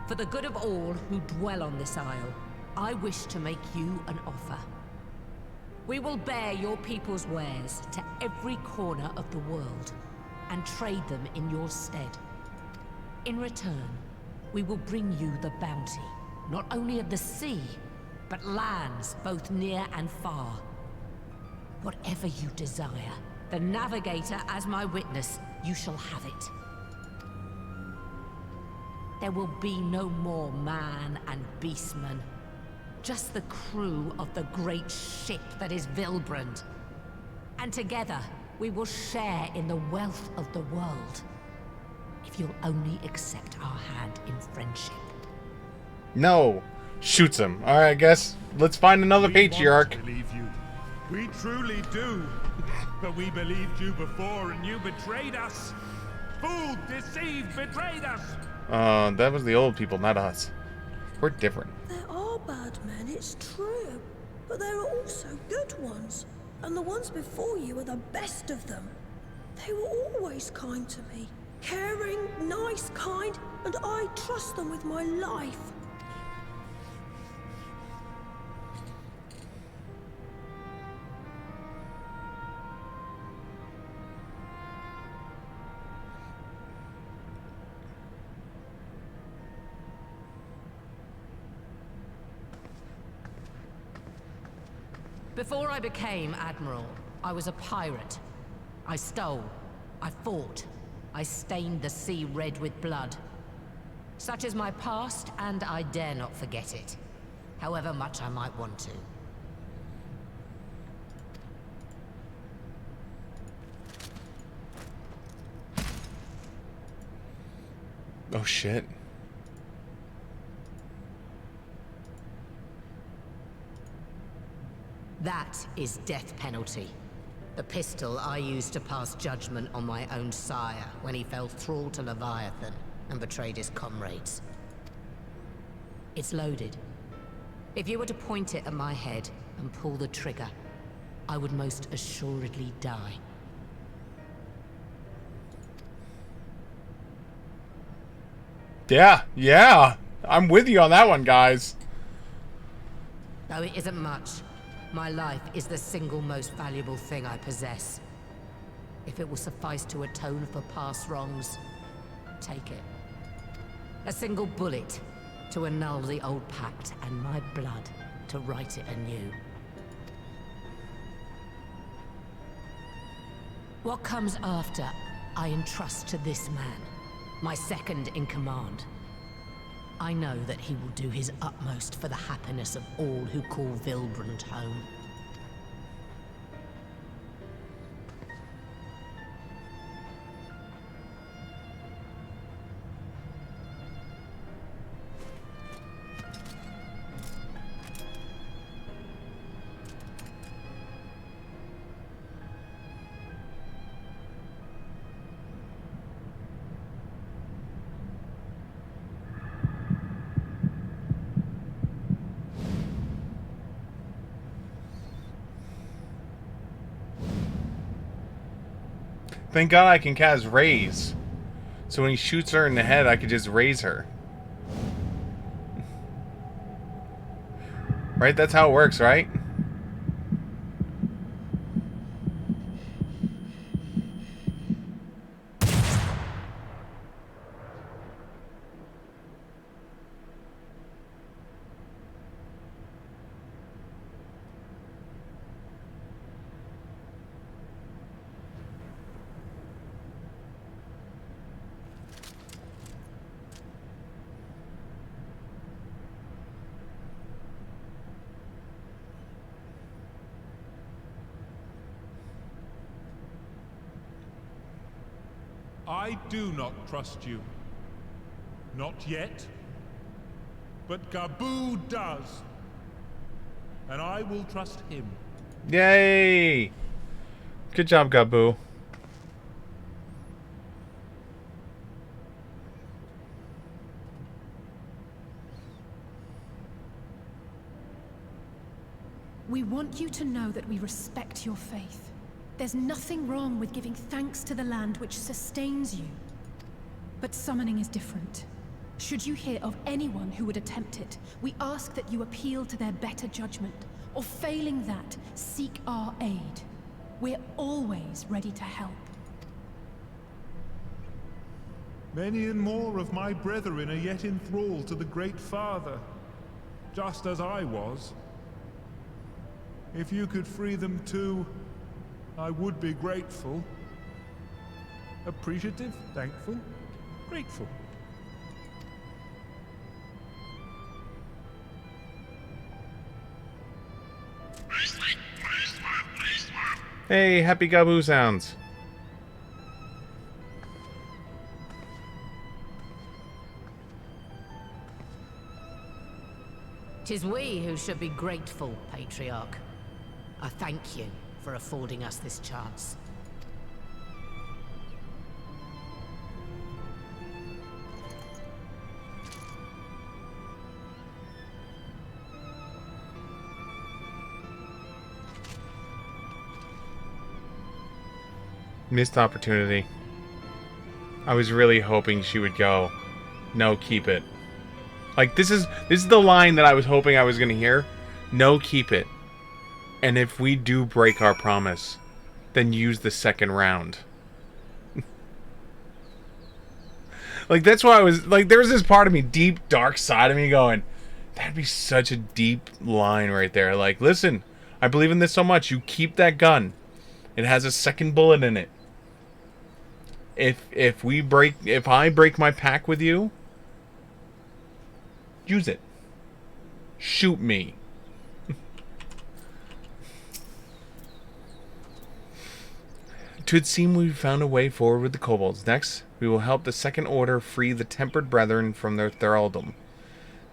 [SPEAKER 15] for the good of all who dwell on this isle, I wish to make you an offer. We will bear your people's wares to every corner of the world, and trade them in your stead. In return, we will bring you the bounty, not only of the sea, but lands both near and far. Whatever you desire, the Navigator as my witness, you shall have it. There will be no more man and beastman, just the crew of the great ship that is Vilbrand. And together, we will share in the wealth of the world, if you'll only accept our hand in friendship.
[SPEAKER 4] No. Shoots him. Alright, I guess. Let's find another patriarch.
[SPEAKER 17] We want to believe you. We truly do. But we believed you before and you betrayed us. Fooled, deceived, betrayed us.
[SPEAKER 4] That was the old people, not us. We're different.
[SPEAKER 13] There are bad men, it's true. But there are also good ones. And the ones before you are the best of them. They were always kind to me. Caring, nice, kind, and I trust them with my life.
[SPEAKER 15] Before I became Admiral, I was a pirate. I stole, I fought, I stained the sea red with blood. Such is my past, and I dare not forget it. however much I might want to.
[SPEAKER 4] Oh shit.
[SPEAKER 15] That is death penalty. The pistol I used to pass judgment on my own sire when he fell thrall to Leviathan and betrayed his comrades. It's loaded. If you were to point it at my head and pull the trigger, I would most assuredly die.
[SPEAKER 4] Yeah. I'm with you on that one, guys.
[SPEAKER 15] Though it isn't much, my life is the single most valuable thing I possess. If it will suffice to atone for past wrongs, take it. A single bullet to annul the old pact, and my blood to write it anew. What comes after, I entrust to this man, my second in command. I know that he will do his utmost for the happiness of all who call Vilbrand home.
[SPEAKER 4] Thank God I can cast raise. So when he shoots her in the head, I could just raise her. Right? That's how it works, right?
[SPEAKER 17] I do not trust you. Not yet. But Gabu does. And I will trust him.
[SPEAKER 4] Yay! Good job, Gabu.
[SPEAKER 10] We want you to know that we respect your faith. There's nothing wrong with giving thanks to the land which sustains you. But summoning is different. Should you hear of anyone who would attempt it, we ask that you appeal to their better judgment, or failing that, seek our aid. We're always ready to help.
[SPEAKER 17] Many and more of my brethren are yet in thrall to the Great Father, just as I was. If you could free them too, I would be grateful. Appreciative, thankful, grateful.
[SPEAKER 4] Hey, happy Gabu sounds.
[SPEAKER 15] 'Tis we who should be grateful, Patriarch. I thank you for affording us this chance.
[SPEAKER 4] Missed opportunity. I was really hoping she would go, no, keep it. Like, this is the line that I was hoping I was going to hear. No, keep it. And if we do break our promise, then use the second round. Like, that's why I was, like, there was this part of me, deep, dark side of me going, that'd be such a deep line right there. Like, listen, I believe in this so much. You keep that gun. It has a second bullet in it. If I break my pact with you, use it. Shoot me. It would seem we've found a way forward with the kobolds. Next, we will help the Second Order free the Tempered Brethren from their thraldom.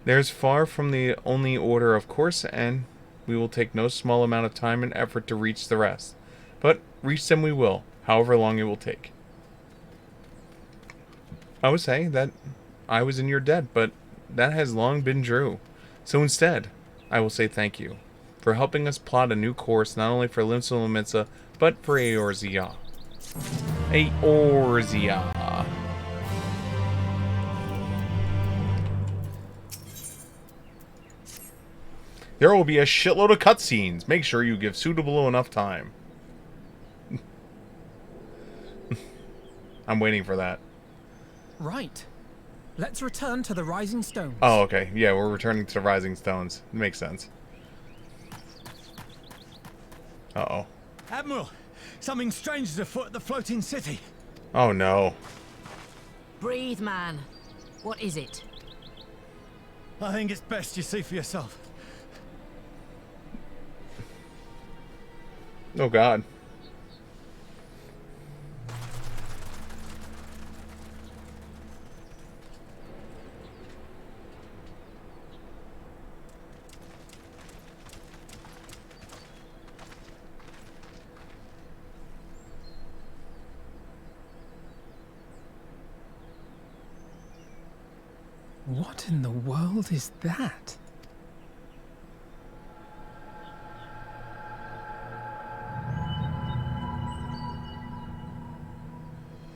[SPEAKER 4] There's far from the only order, of course, and we will take no small amount of time and effort to reach the rest. But reach them we will, however long it will take. I would say that I was in your debt, but that has long been true. So instead, I will say thank you for helping us plot a new course not only for Limsa, but for Eorzea. Eorzea. There will be a shitload of cutscenes. Make sure you give suitable enough time. I'm waiting for that.
[SPEAKER 7] Right. Let's return to the Rising Stones.
[SPEAKER 4] Oh, okay. Yeah, we're returning to the Rising Stones. It makes sense. Uh-oh.
[SPEAKER 14] Admiral, something strange is afoot at the floating city.
[SPEAKER 4] Oh, no.
[SPEAKER 15] Breathe, man. What is it?
[SPEAKER 14] I think it's best you see for yourself.
[SPEAKER 4] Oh, God.
[SPEAKER 7] What in the world is that?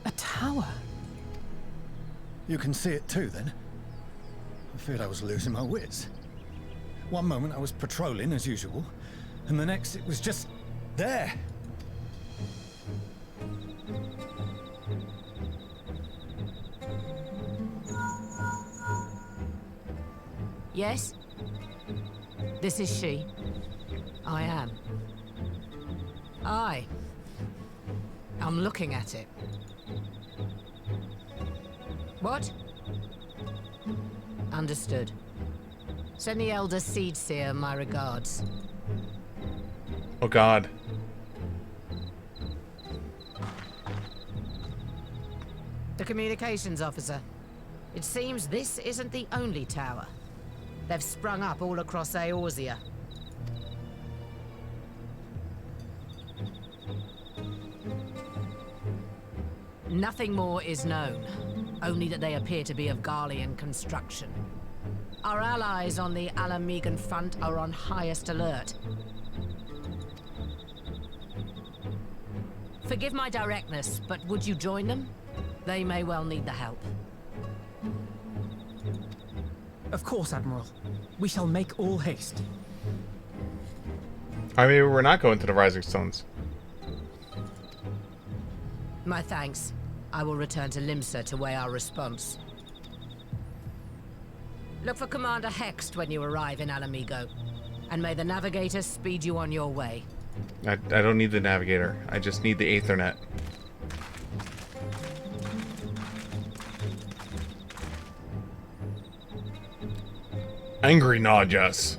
[SPEAKER 7] A tower?
[SPEAKER 14] You can see it too, then? I feared I was losing my wits. One moment I was patrolling as usual, and the next it was just there.
[SPEAKER 15] Yes? This is she. I am. I'm looking at it. What? Understood. Send the Elder Seedseer my regards.
[SPEAKER 4] Oh, God.
[SPEAKER 15] The communications officer. It seems this isn't the only tower. They've sprung up all across Eorzea. Nothing more is known, only that they appear to be of Garlean construction. Our allies on the Alamegan front are on highest alert. Forgive my directness, but would you join them? They may well need the help.
[SPEAKER 7] Of course, Admiral. We shall make all haste.
[SPEAKER 4] I mean, we're not going to the Rising Stones.
[SPEAKER 15] My thanks. I will return to Limsa to weigh our response. Look for Commander Hext when you arrive in Alamigo, and may the Navigator speed you on your way.
[SPEAKER 4] I don't need the Navigator. I just need the Aethernet. Angry Najas.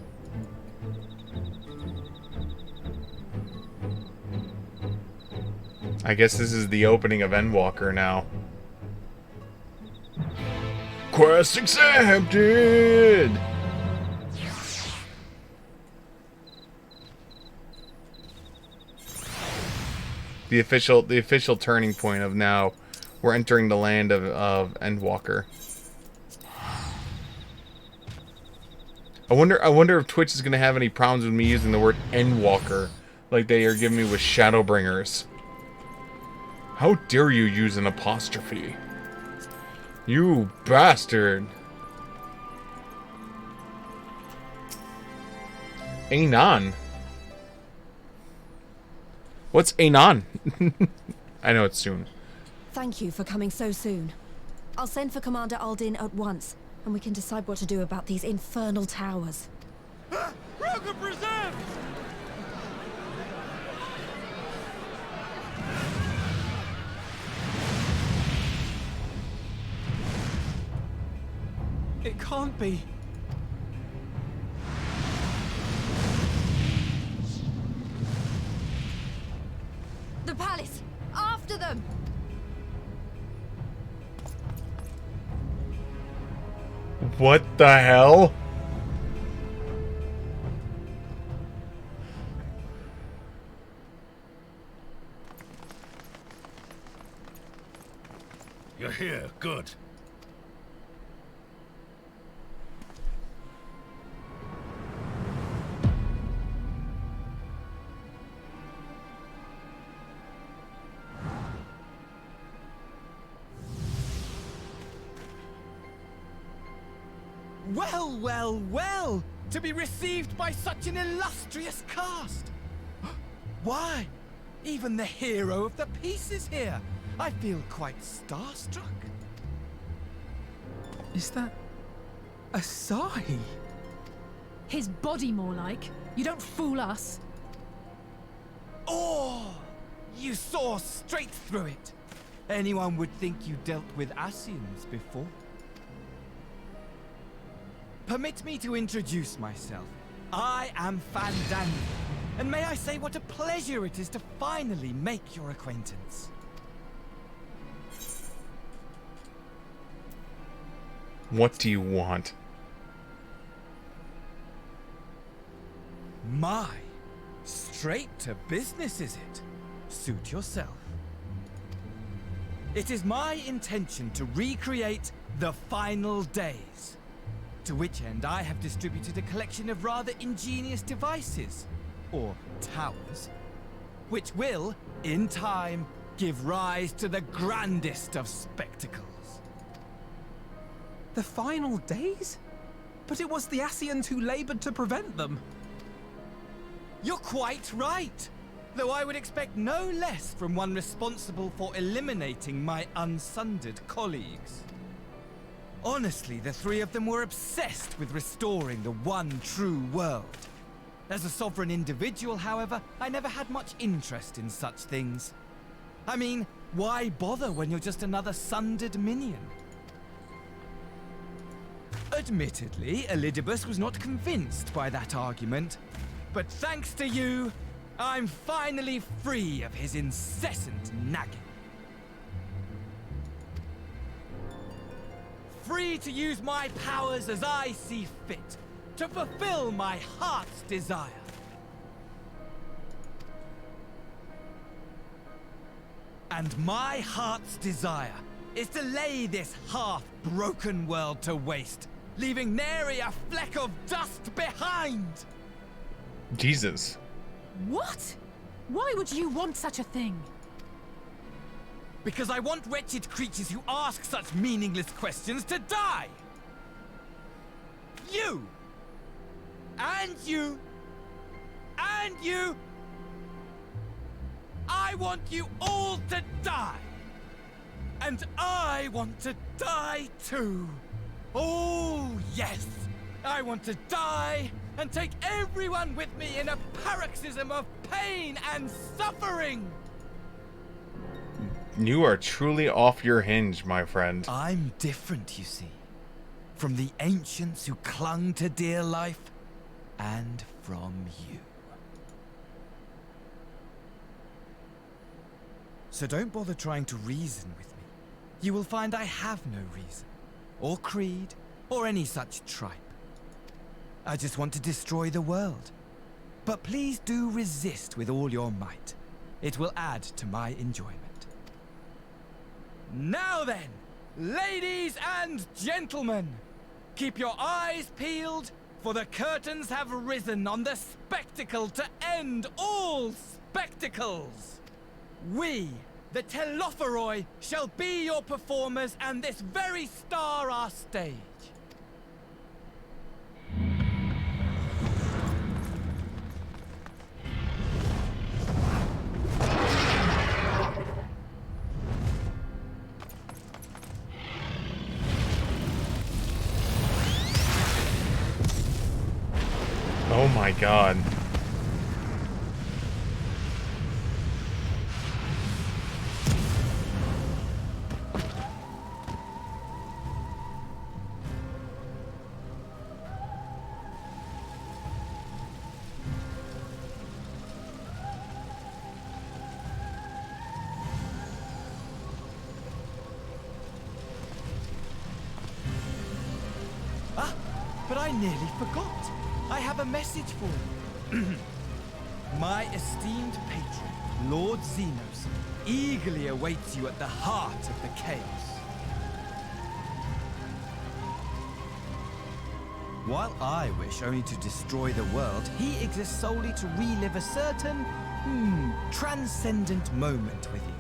[SPEAKER 4] I guess this is the opening of Endwalker now. Quest accepted! The official turning point of now we're entering the land of Endwalker. I wonder if Twitch is gonna have any problems with me using the word Endwalker like they are giving me with Shadowbringers. How dare you use an apostrophe? You bastard! Anon. What's Anon? I know it's soon.
[SPEAKER 18] Thank you for coming so soon. I'll send for Commander Aldin at once, and we can decide what to do about these infernal towers.
[SPEAKER 17] Roga preserves!
[SPEAKER 7] It can't be.
[SPEAKER 18] them!
[SPEAKER 4] What the hell?
[SPEAKER 12] You're here, good.
[SPEAKER 14] Well, well, well! To be received by such an illustrious cast! Why? Even the hero of the piece is here! I feel quite starstruck.
[SPEAKER 7] Is that Asahi?
[SPEAKER 10] His body, more like. You don't fool us.
[SPEAKER 14] Oh! You saw straight through it! Anyone would think you dealt with Asians before. Permit me to introduce myself. I am Fandango, and may I say what a pleasure it is to finally make your acquaintance.
[SPEAKER 4] What do you want?
[SPEAKER 14] My, straight to business is it? Suit yourself. It is my intention to recreate the final days. To which end I have distributed a collection of rather ingenious devices, or towers, which will, in time, give rise to the grandest of spectacles.
[SPEAKER 7] The final days? But it was the Asians who labored to prevent them.
[SPEAKER 14] You're quite right, though I would expect no less from one responsible for eliminating my unsundered colleagues. Honestly, the three of them were obsessed with restoring the one true world. As a sovereign individual, however, I never had much interest in such things. I mean, why bother when you're just another sundered minion? Admittedly, Elidibus was not convinced by that argument, but thanks to you, I'm finally free of his incessant nagging. Free to use my powers as I see fit, to fulfill my heart's desire. And my heart's desire is to lay this half-broken world to waste, leaving nary a fleck of dust behind!
[SPEAKER 4] Jesus.
[SPEAKER 10] What? Why would you want such a thing?
[SPEAKER 14] Because I want wretched creatures who ask such meaningless questions to die! You! And you! And you! I want you all to die! And I want to die too! Oh, yes! I want to die and take everyone with me in a paroxysm of pain and suffering!
[SPEAKER 4] You are truly off your hinge, my friend.
[SPEAKER 14] I'm different, you see. From the ancients who clung to dear life, and from you. So don't bother trying to reason with me. You will find I have no reason, or creed, or any such tripe. I just want to destroy the world. But please do resist with all your might. It will add to my enjoyment. Now then, ladies and gentlemen, keep your eyes peeled, for the curtains have risen on the spectacle to end all spectacles. We, the Telophoroi, shall be your performers and this very star our stage.
[SPEAKER 4] Oh my god.
[SPEAKER 14] but I nearly forgot. I have a message for you. My esteemed patron, Lord Xenos, eagerly awaits you at the heart of the chaos. While I wish only to destroy the world, he exists solely to relive a certain, transcendent moment with you.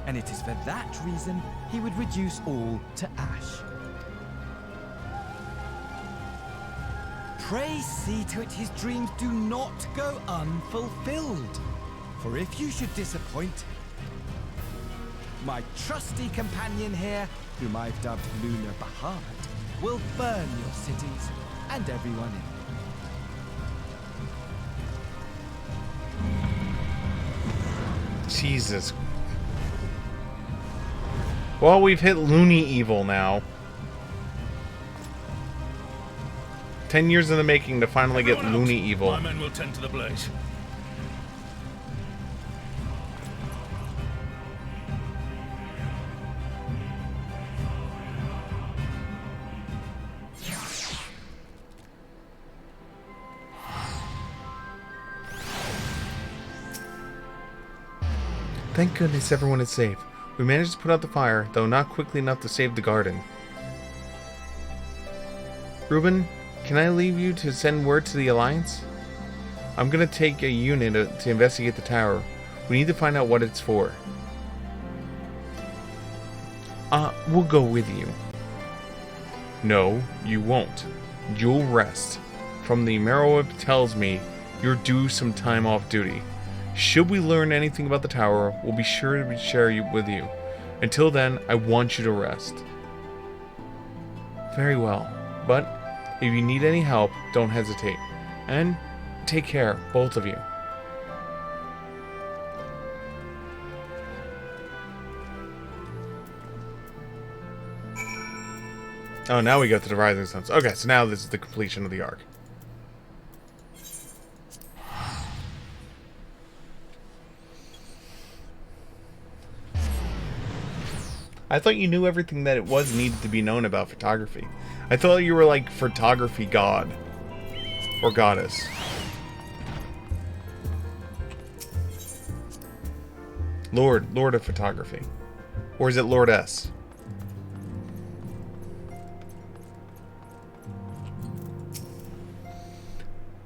[SPEAKER 14] And it is for that reason he would reduce all to ash. Pray see to it his dreams do not go unfulfilled. For if you should disappoint him, my trusty companion here, whom I've dubbed Lunar Bahamut, will burn your cities and everyone in.
[SPEAKER 4] Jesus. Well, we've hit loony evil now. 10 years in the making to finally get loony evil.
[SPEAKER 17] My men will tend to the blaze.
[SPEAKER 4] Thank goodness everyone is safe. We managed to put out the fire, though not quickly enough to save the garden. Reuben, can I leave you to send word to the Alliance? I'm gonna take a unit to investigate the tower. We need to find out what it's for. We'll go with you. No, you won't. You'll rest. From the Merowip tells me you're due some time off duty. Should we learn anything about the tower, we'll be sure to share it with you. Until then, I want you to rest. Very well, but if you need any help, don't hesitate. And take care, both of you. Oh, now we go to the Rising Suns. Okay, so now this is the completion of the arc. I thought you knew everything that it was needed to be known about photography. I thought you were like photography god. Or goddess. Lord of photography. Or is it Lord S?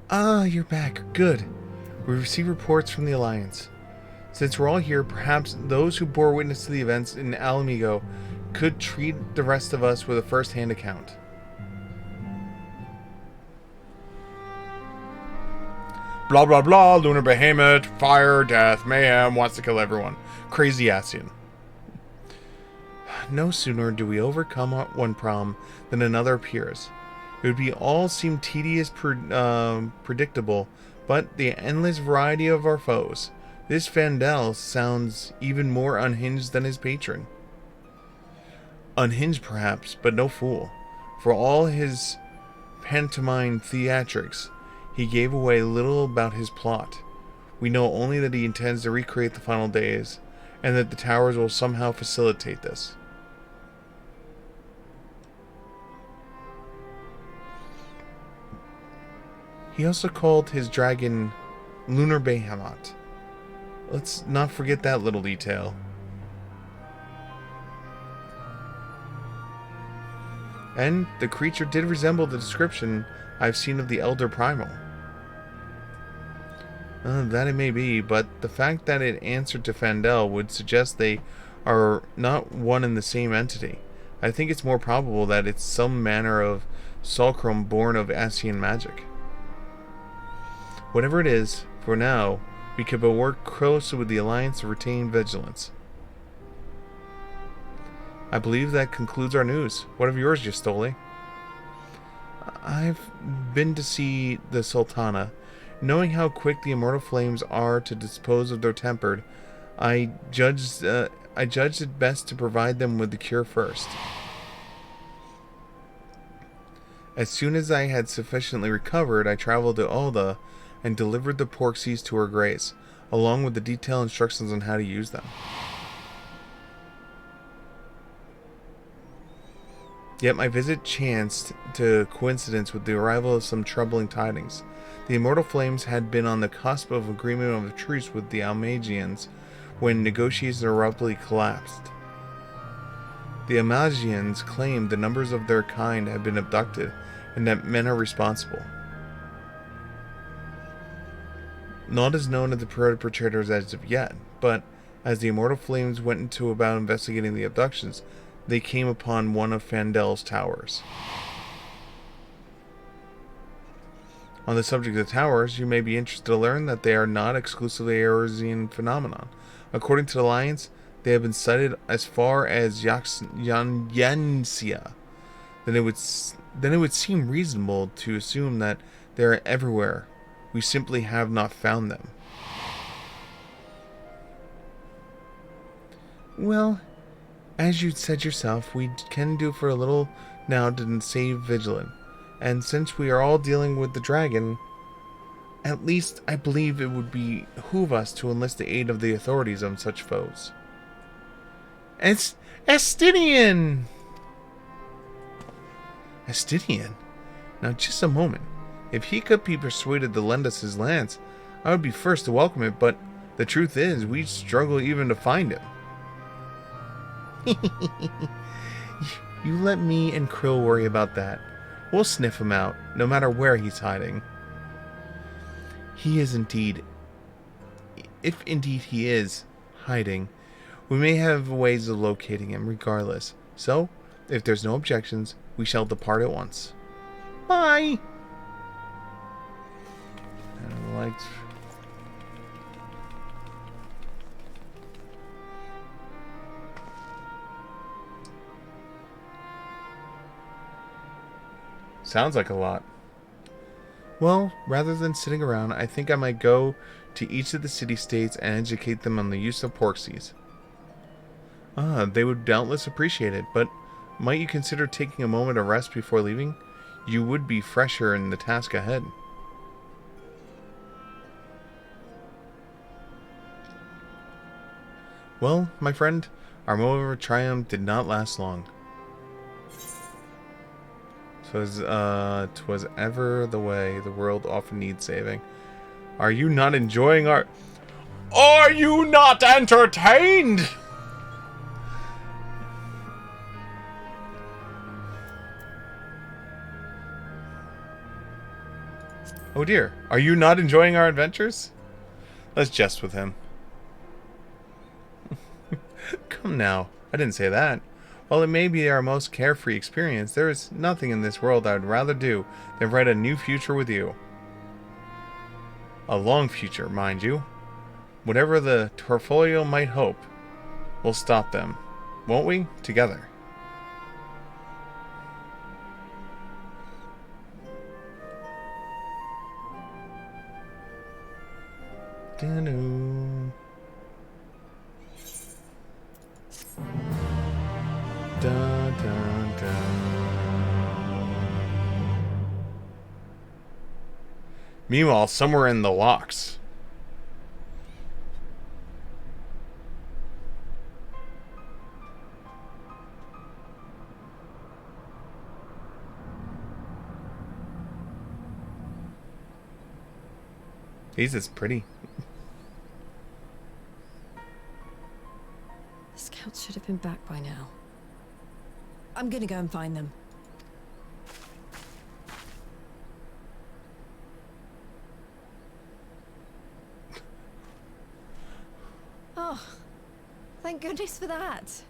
[SPEAKER 4] Ah, you're back. Good. We received reports from the Alliance. Since we're all here, perhaps those who bore witness to the events in Alamigo could treat the rest of us with a first-hand account. Blah blah blah, Lunar Behemoth, fire, death, mayhem, wants to kill everyone. Crazy Asian. No sooner do we overcome one problem than another appears. It would be all seem tedious, predictable, but the endless variety of our foes. This Vandal sounds even more unhinged than his patron. Unhinged perhaps, but no fool. For all his pantomime theatrics, he gave away little about his plot. We know only that he intends to recreate the final days, and that the towers will somehow facilitate this. He also called his dragon Lunar Behemoth. Let's not forget that little detail. And the creature did resemble the description I've seen of the Elder Primal. That it may be, but the fact that it answered to Fandel would suggest they are not one and the same entity. I think it's more probable that it's some manner of Sulcrum born of Asian magic. Whatever it is, for now, we could but work closely with the Alliance to retain vigilance. I believe that concludes our news. What of yours, Justoli? I've been to see the Sultana. Knowing how quick the immortal flames are to dispose of their tempered, I judged it best to provide them with the cure first. As soon as I had sufficiently recovered, I traveled to Ulda and delivered the porksies to her grace, along with the detailed instructions on how to use them. Yet my visit chanced to coincidence with the arrival of some troubling tidings. The Immortal Flames had been on the cusp of agreement of a truce with the Almagians when negotiations abruptly collapsed. The Almagians claimed the numbers of their kind had been abducted and that men are responsible. Naught is known of the perpetrators as of yet, but as the Immortal Flames went into about investigating the abductions, they came upon one of Fandel's towers. On the subject of towers, you may be interested to learn that they are not exclusively Eorzean phenomenon. According to the Alliance, they have been sighted as far as Yensia. Then it would seem reasonable to assume that they are everywhere. We simply have not found them. Well, as you said yourself, we can do for a little now to stay vigilant. And since we are all dealing with the dragon, at least I believe it would behoove us to enlist the aid of the authorities on such foes. Estinian! Estinian? Now just a moment. If he could be persuaded to lend us his lance, I would be first to welcome it, but the truth is, we'd struggle even to find him. You let me and Krill worry about that. We'll sniff him out, no matter where he's hiding. He is indeed... If indeed he is hiding, we may have ways of locating him regardless. So, if there's no objections, we shall depart at once. Bye! And the lights... Sounds like a lot. Well, rather than sitting around, I think I might go to each of the city-states and educate them on the use of porksies. They would doubtless appreciate it, but might you consider taking a moment of rest before leaving? You would be fresher in the task ahead. Well, my friend, our moment of triumph did not last long. 'Twas ever the way, the world often needs saving. Are you not enjoying our... Are you not entertained? Oh dear, are you not enjoying our adventures? Let's jest with him. Come now, I didn't say that. While it may be our most carefree experience, there is nothing in this world I would rather do than write a new future with you. A long future, mind you. Whatever the portfolio might hope, we'll stop them. Won't we? Together. Dun-dun. Dun, dun, dun. Meanwhile, somewhere in the locks. He's just pretty.
[SPEAKER 18] The scouts should have been back by now. I'm gonna go and find them. Oh, thank goodness for that.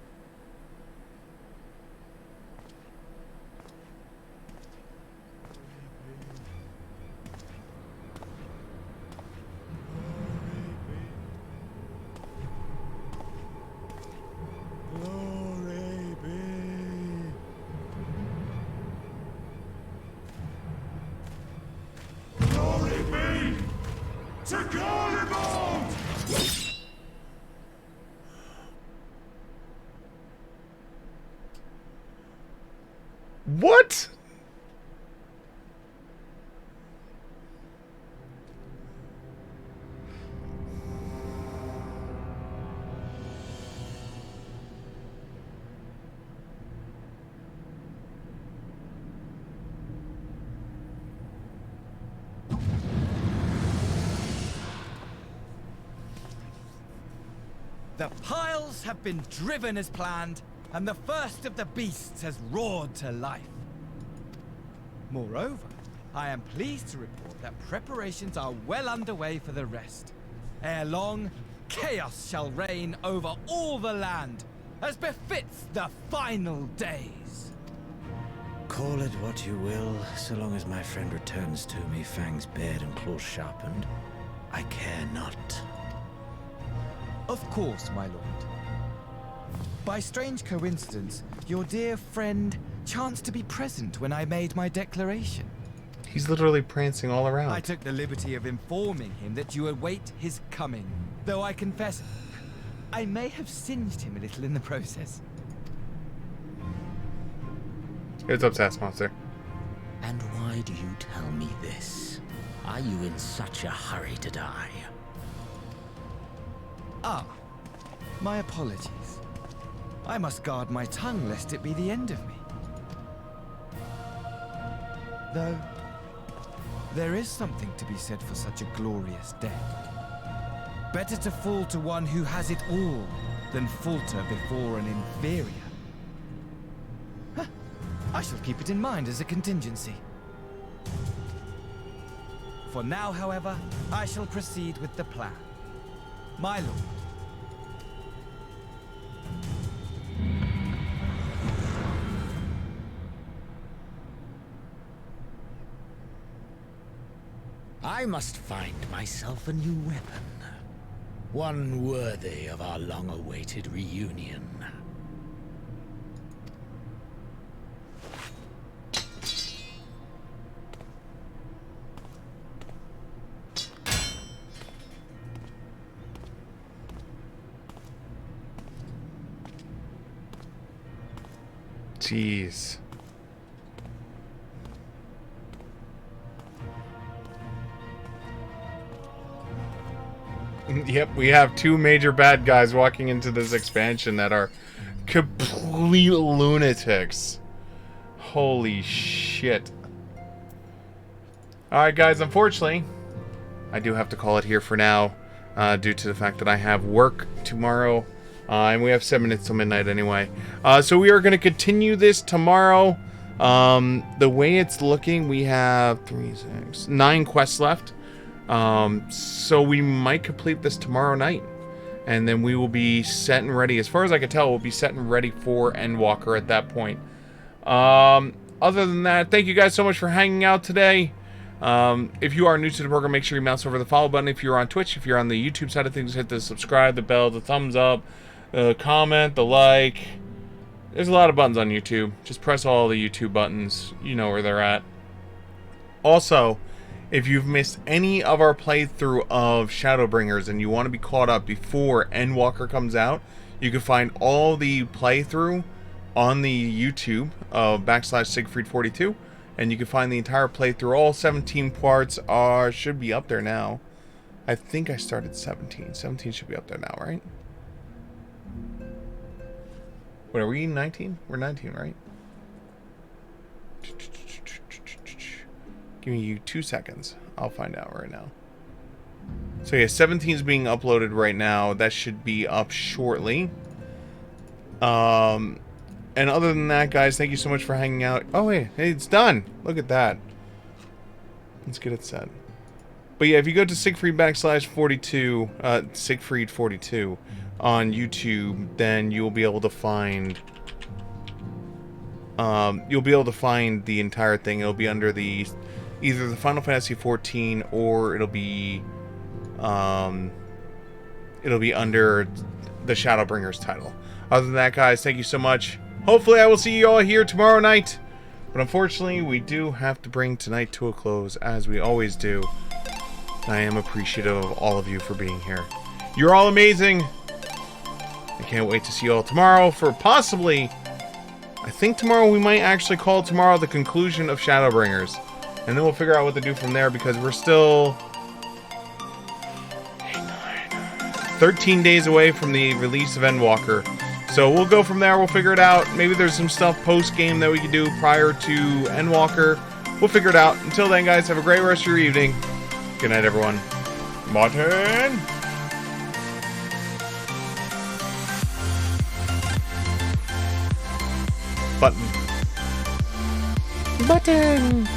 [SPEAKER 4] What?
[SPEAKER 14] The piles have been driven as planned, and the first of the beasts has roared to life. Moreover, I am pleased to report that preparations are well underway for the rest. Ere long, chaos shall reign over all the land, as befits the final days.
[SPEAKER 19] Call it what you will, so long as my friend returns to me, fangs bared and claws sharpened. I care not.
[SPEAKER 14] Of course, my lord. By strange coincidence, your dear friend chanced to be present when I made my declaration.
[SPEAKER 4] He's literally prancing all around.
[SPEAKER 14] I took the liberty of informing him that you await his coming, though I confess, I may have singed him a little in the process.
[SPEAKER 4] What's up, Sass Monster?
[SPEAKER 19] And why do you tell me this? Are you in such a hurry to die?
[SPEAKER 14] Ah, my apologies. I must guard my tongue lest it be the end of me. Though, there is something to be said for such a glorious death. Better to fall to one who has it all than falter before an inferior. Huh. I shall keep it in mind as a contingency. For now, however, I shall proceed with the plan. My lord.
[SPEAKER 19] I must find myself a new weapon. One worthy of our long-awaited reunion.
[SPEAKER 4] Jeez. Yep, we have two major bad guys walking into this expansion that are complete lunatics. Holy shit. Alright guys, unfortunately, I do have to call it here for now, due to the fact that I have work tomorrow, and we have 7 minutes till midnight anyway. So we are going to continue this tomorrow. The way it's looking, we have 9 quests left. So we might complete this tomorrow night, and then we will be set and ready. As far as I can tell, we'll be set and ready for Endwalker at that point. Other than that, thank you guys so much for hanging out today. If you are new to the program, make sure you mouse over the follow button. If you're on Twitch, if you're on the YouTube side of things, hit the subscribe, the bell, the thumbs up, the comment, the like. There's a lot of buttons on YouTube. Just press all the YouTube buttons. You know where they're at. Also, if you've missed any of our playthrough of Shadowbringers and you want to be caught up before Endwalker comes out, you can find all the playthrough on the YouTube of /Siegfried42, and you can find the entire playthrough. All 17 parts should be up there now. I think I started 17. 17 should be up there now, right? What are we, 19? We're 19, right? Give me 2 seconds. I'll find out right now. So yeah, 17 is being uploaded right now. That should be up shortly. And other than that, guys, thank you so much for hanging out. Oh wait, hey, it's done. Look at that. Let's get it set. But yeah, if you go to Siegfried /42, Siegfried42 on YouTube, then you'll be able to find the entire thing. It'll be under either the Final Fantasy XIV or it'll be under the Shadowbringers title. Other than that, guys, thank you so much. Hopefully I will see you all here tomorrow night. But unfortunately, we do have to bring tonight to a close, as we always do. I am appreciative of all of you for being here. You're all amazing. I can't wait to see you all tomorrow for possibly... I think tomorrow we might actually call tomorrow the conclusion of Shadowbringers. And then we'll figure out what to do from there, because we're still 13 days away from the release of Endwalker. So we'll go from there, we'll figure it out. Maybe there's some stuff post-game that we can do prior to Endwalker. We'll figure it out. Until then, guys, have a great rest of your evening. Good night, everyone. Martin! Button.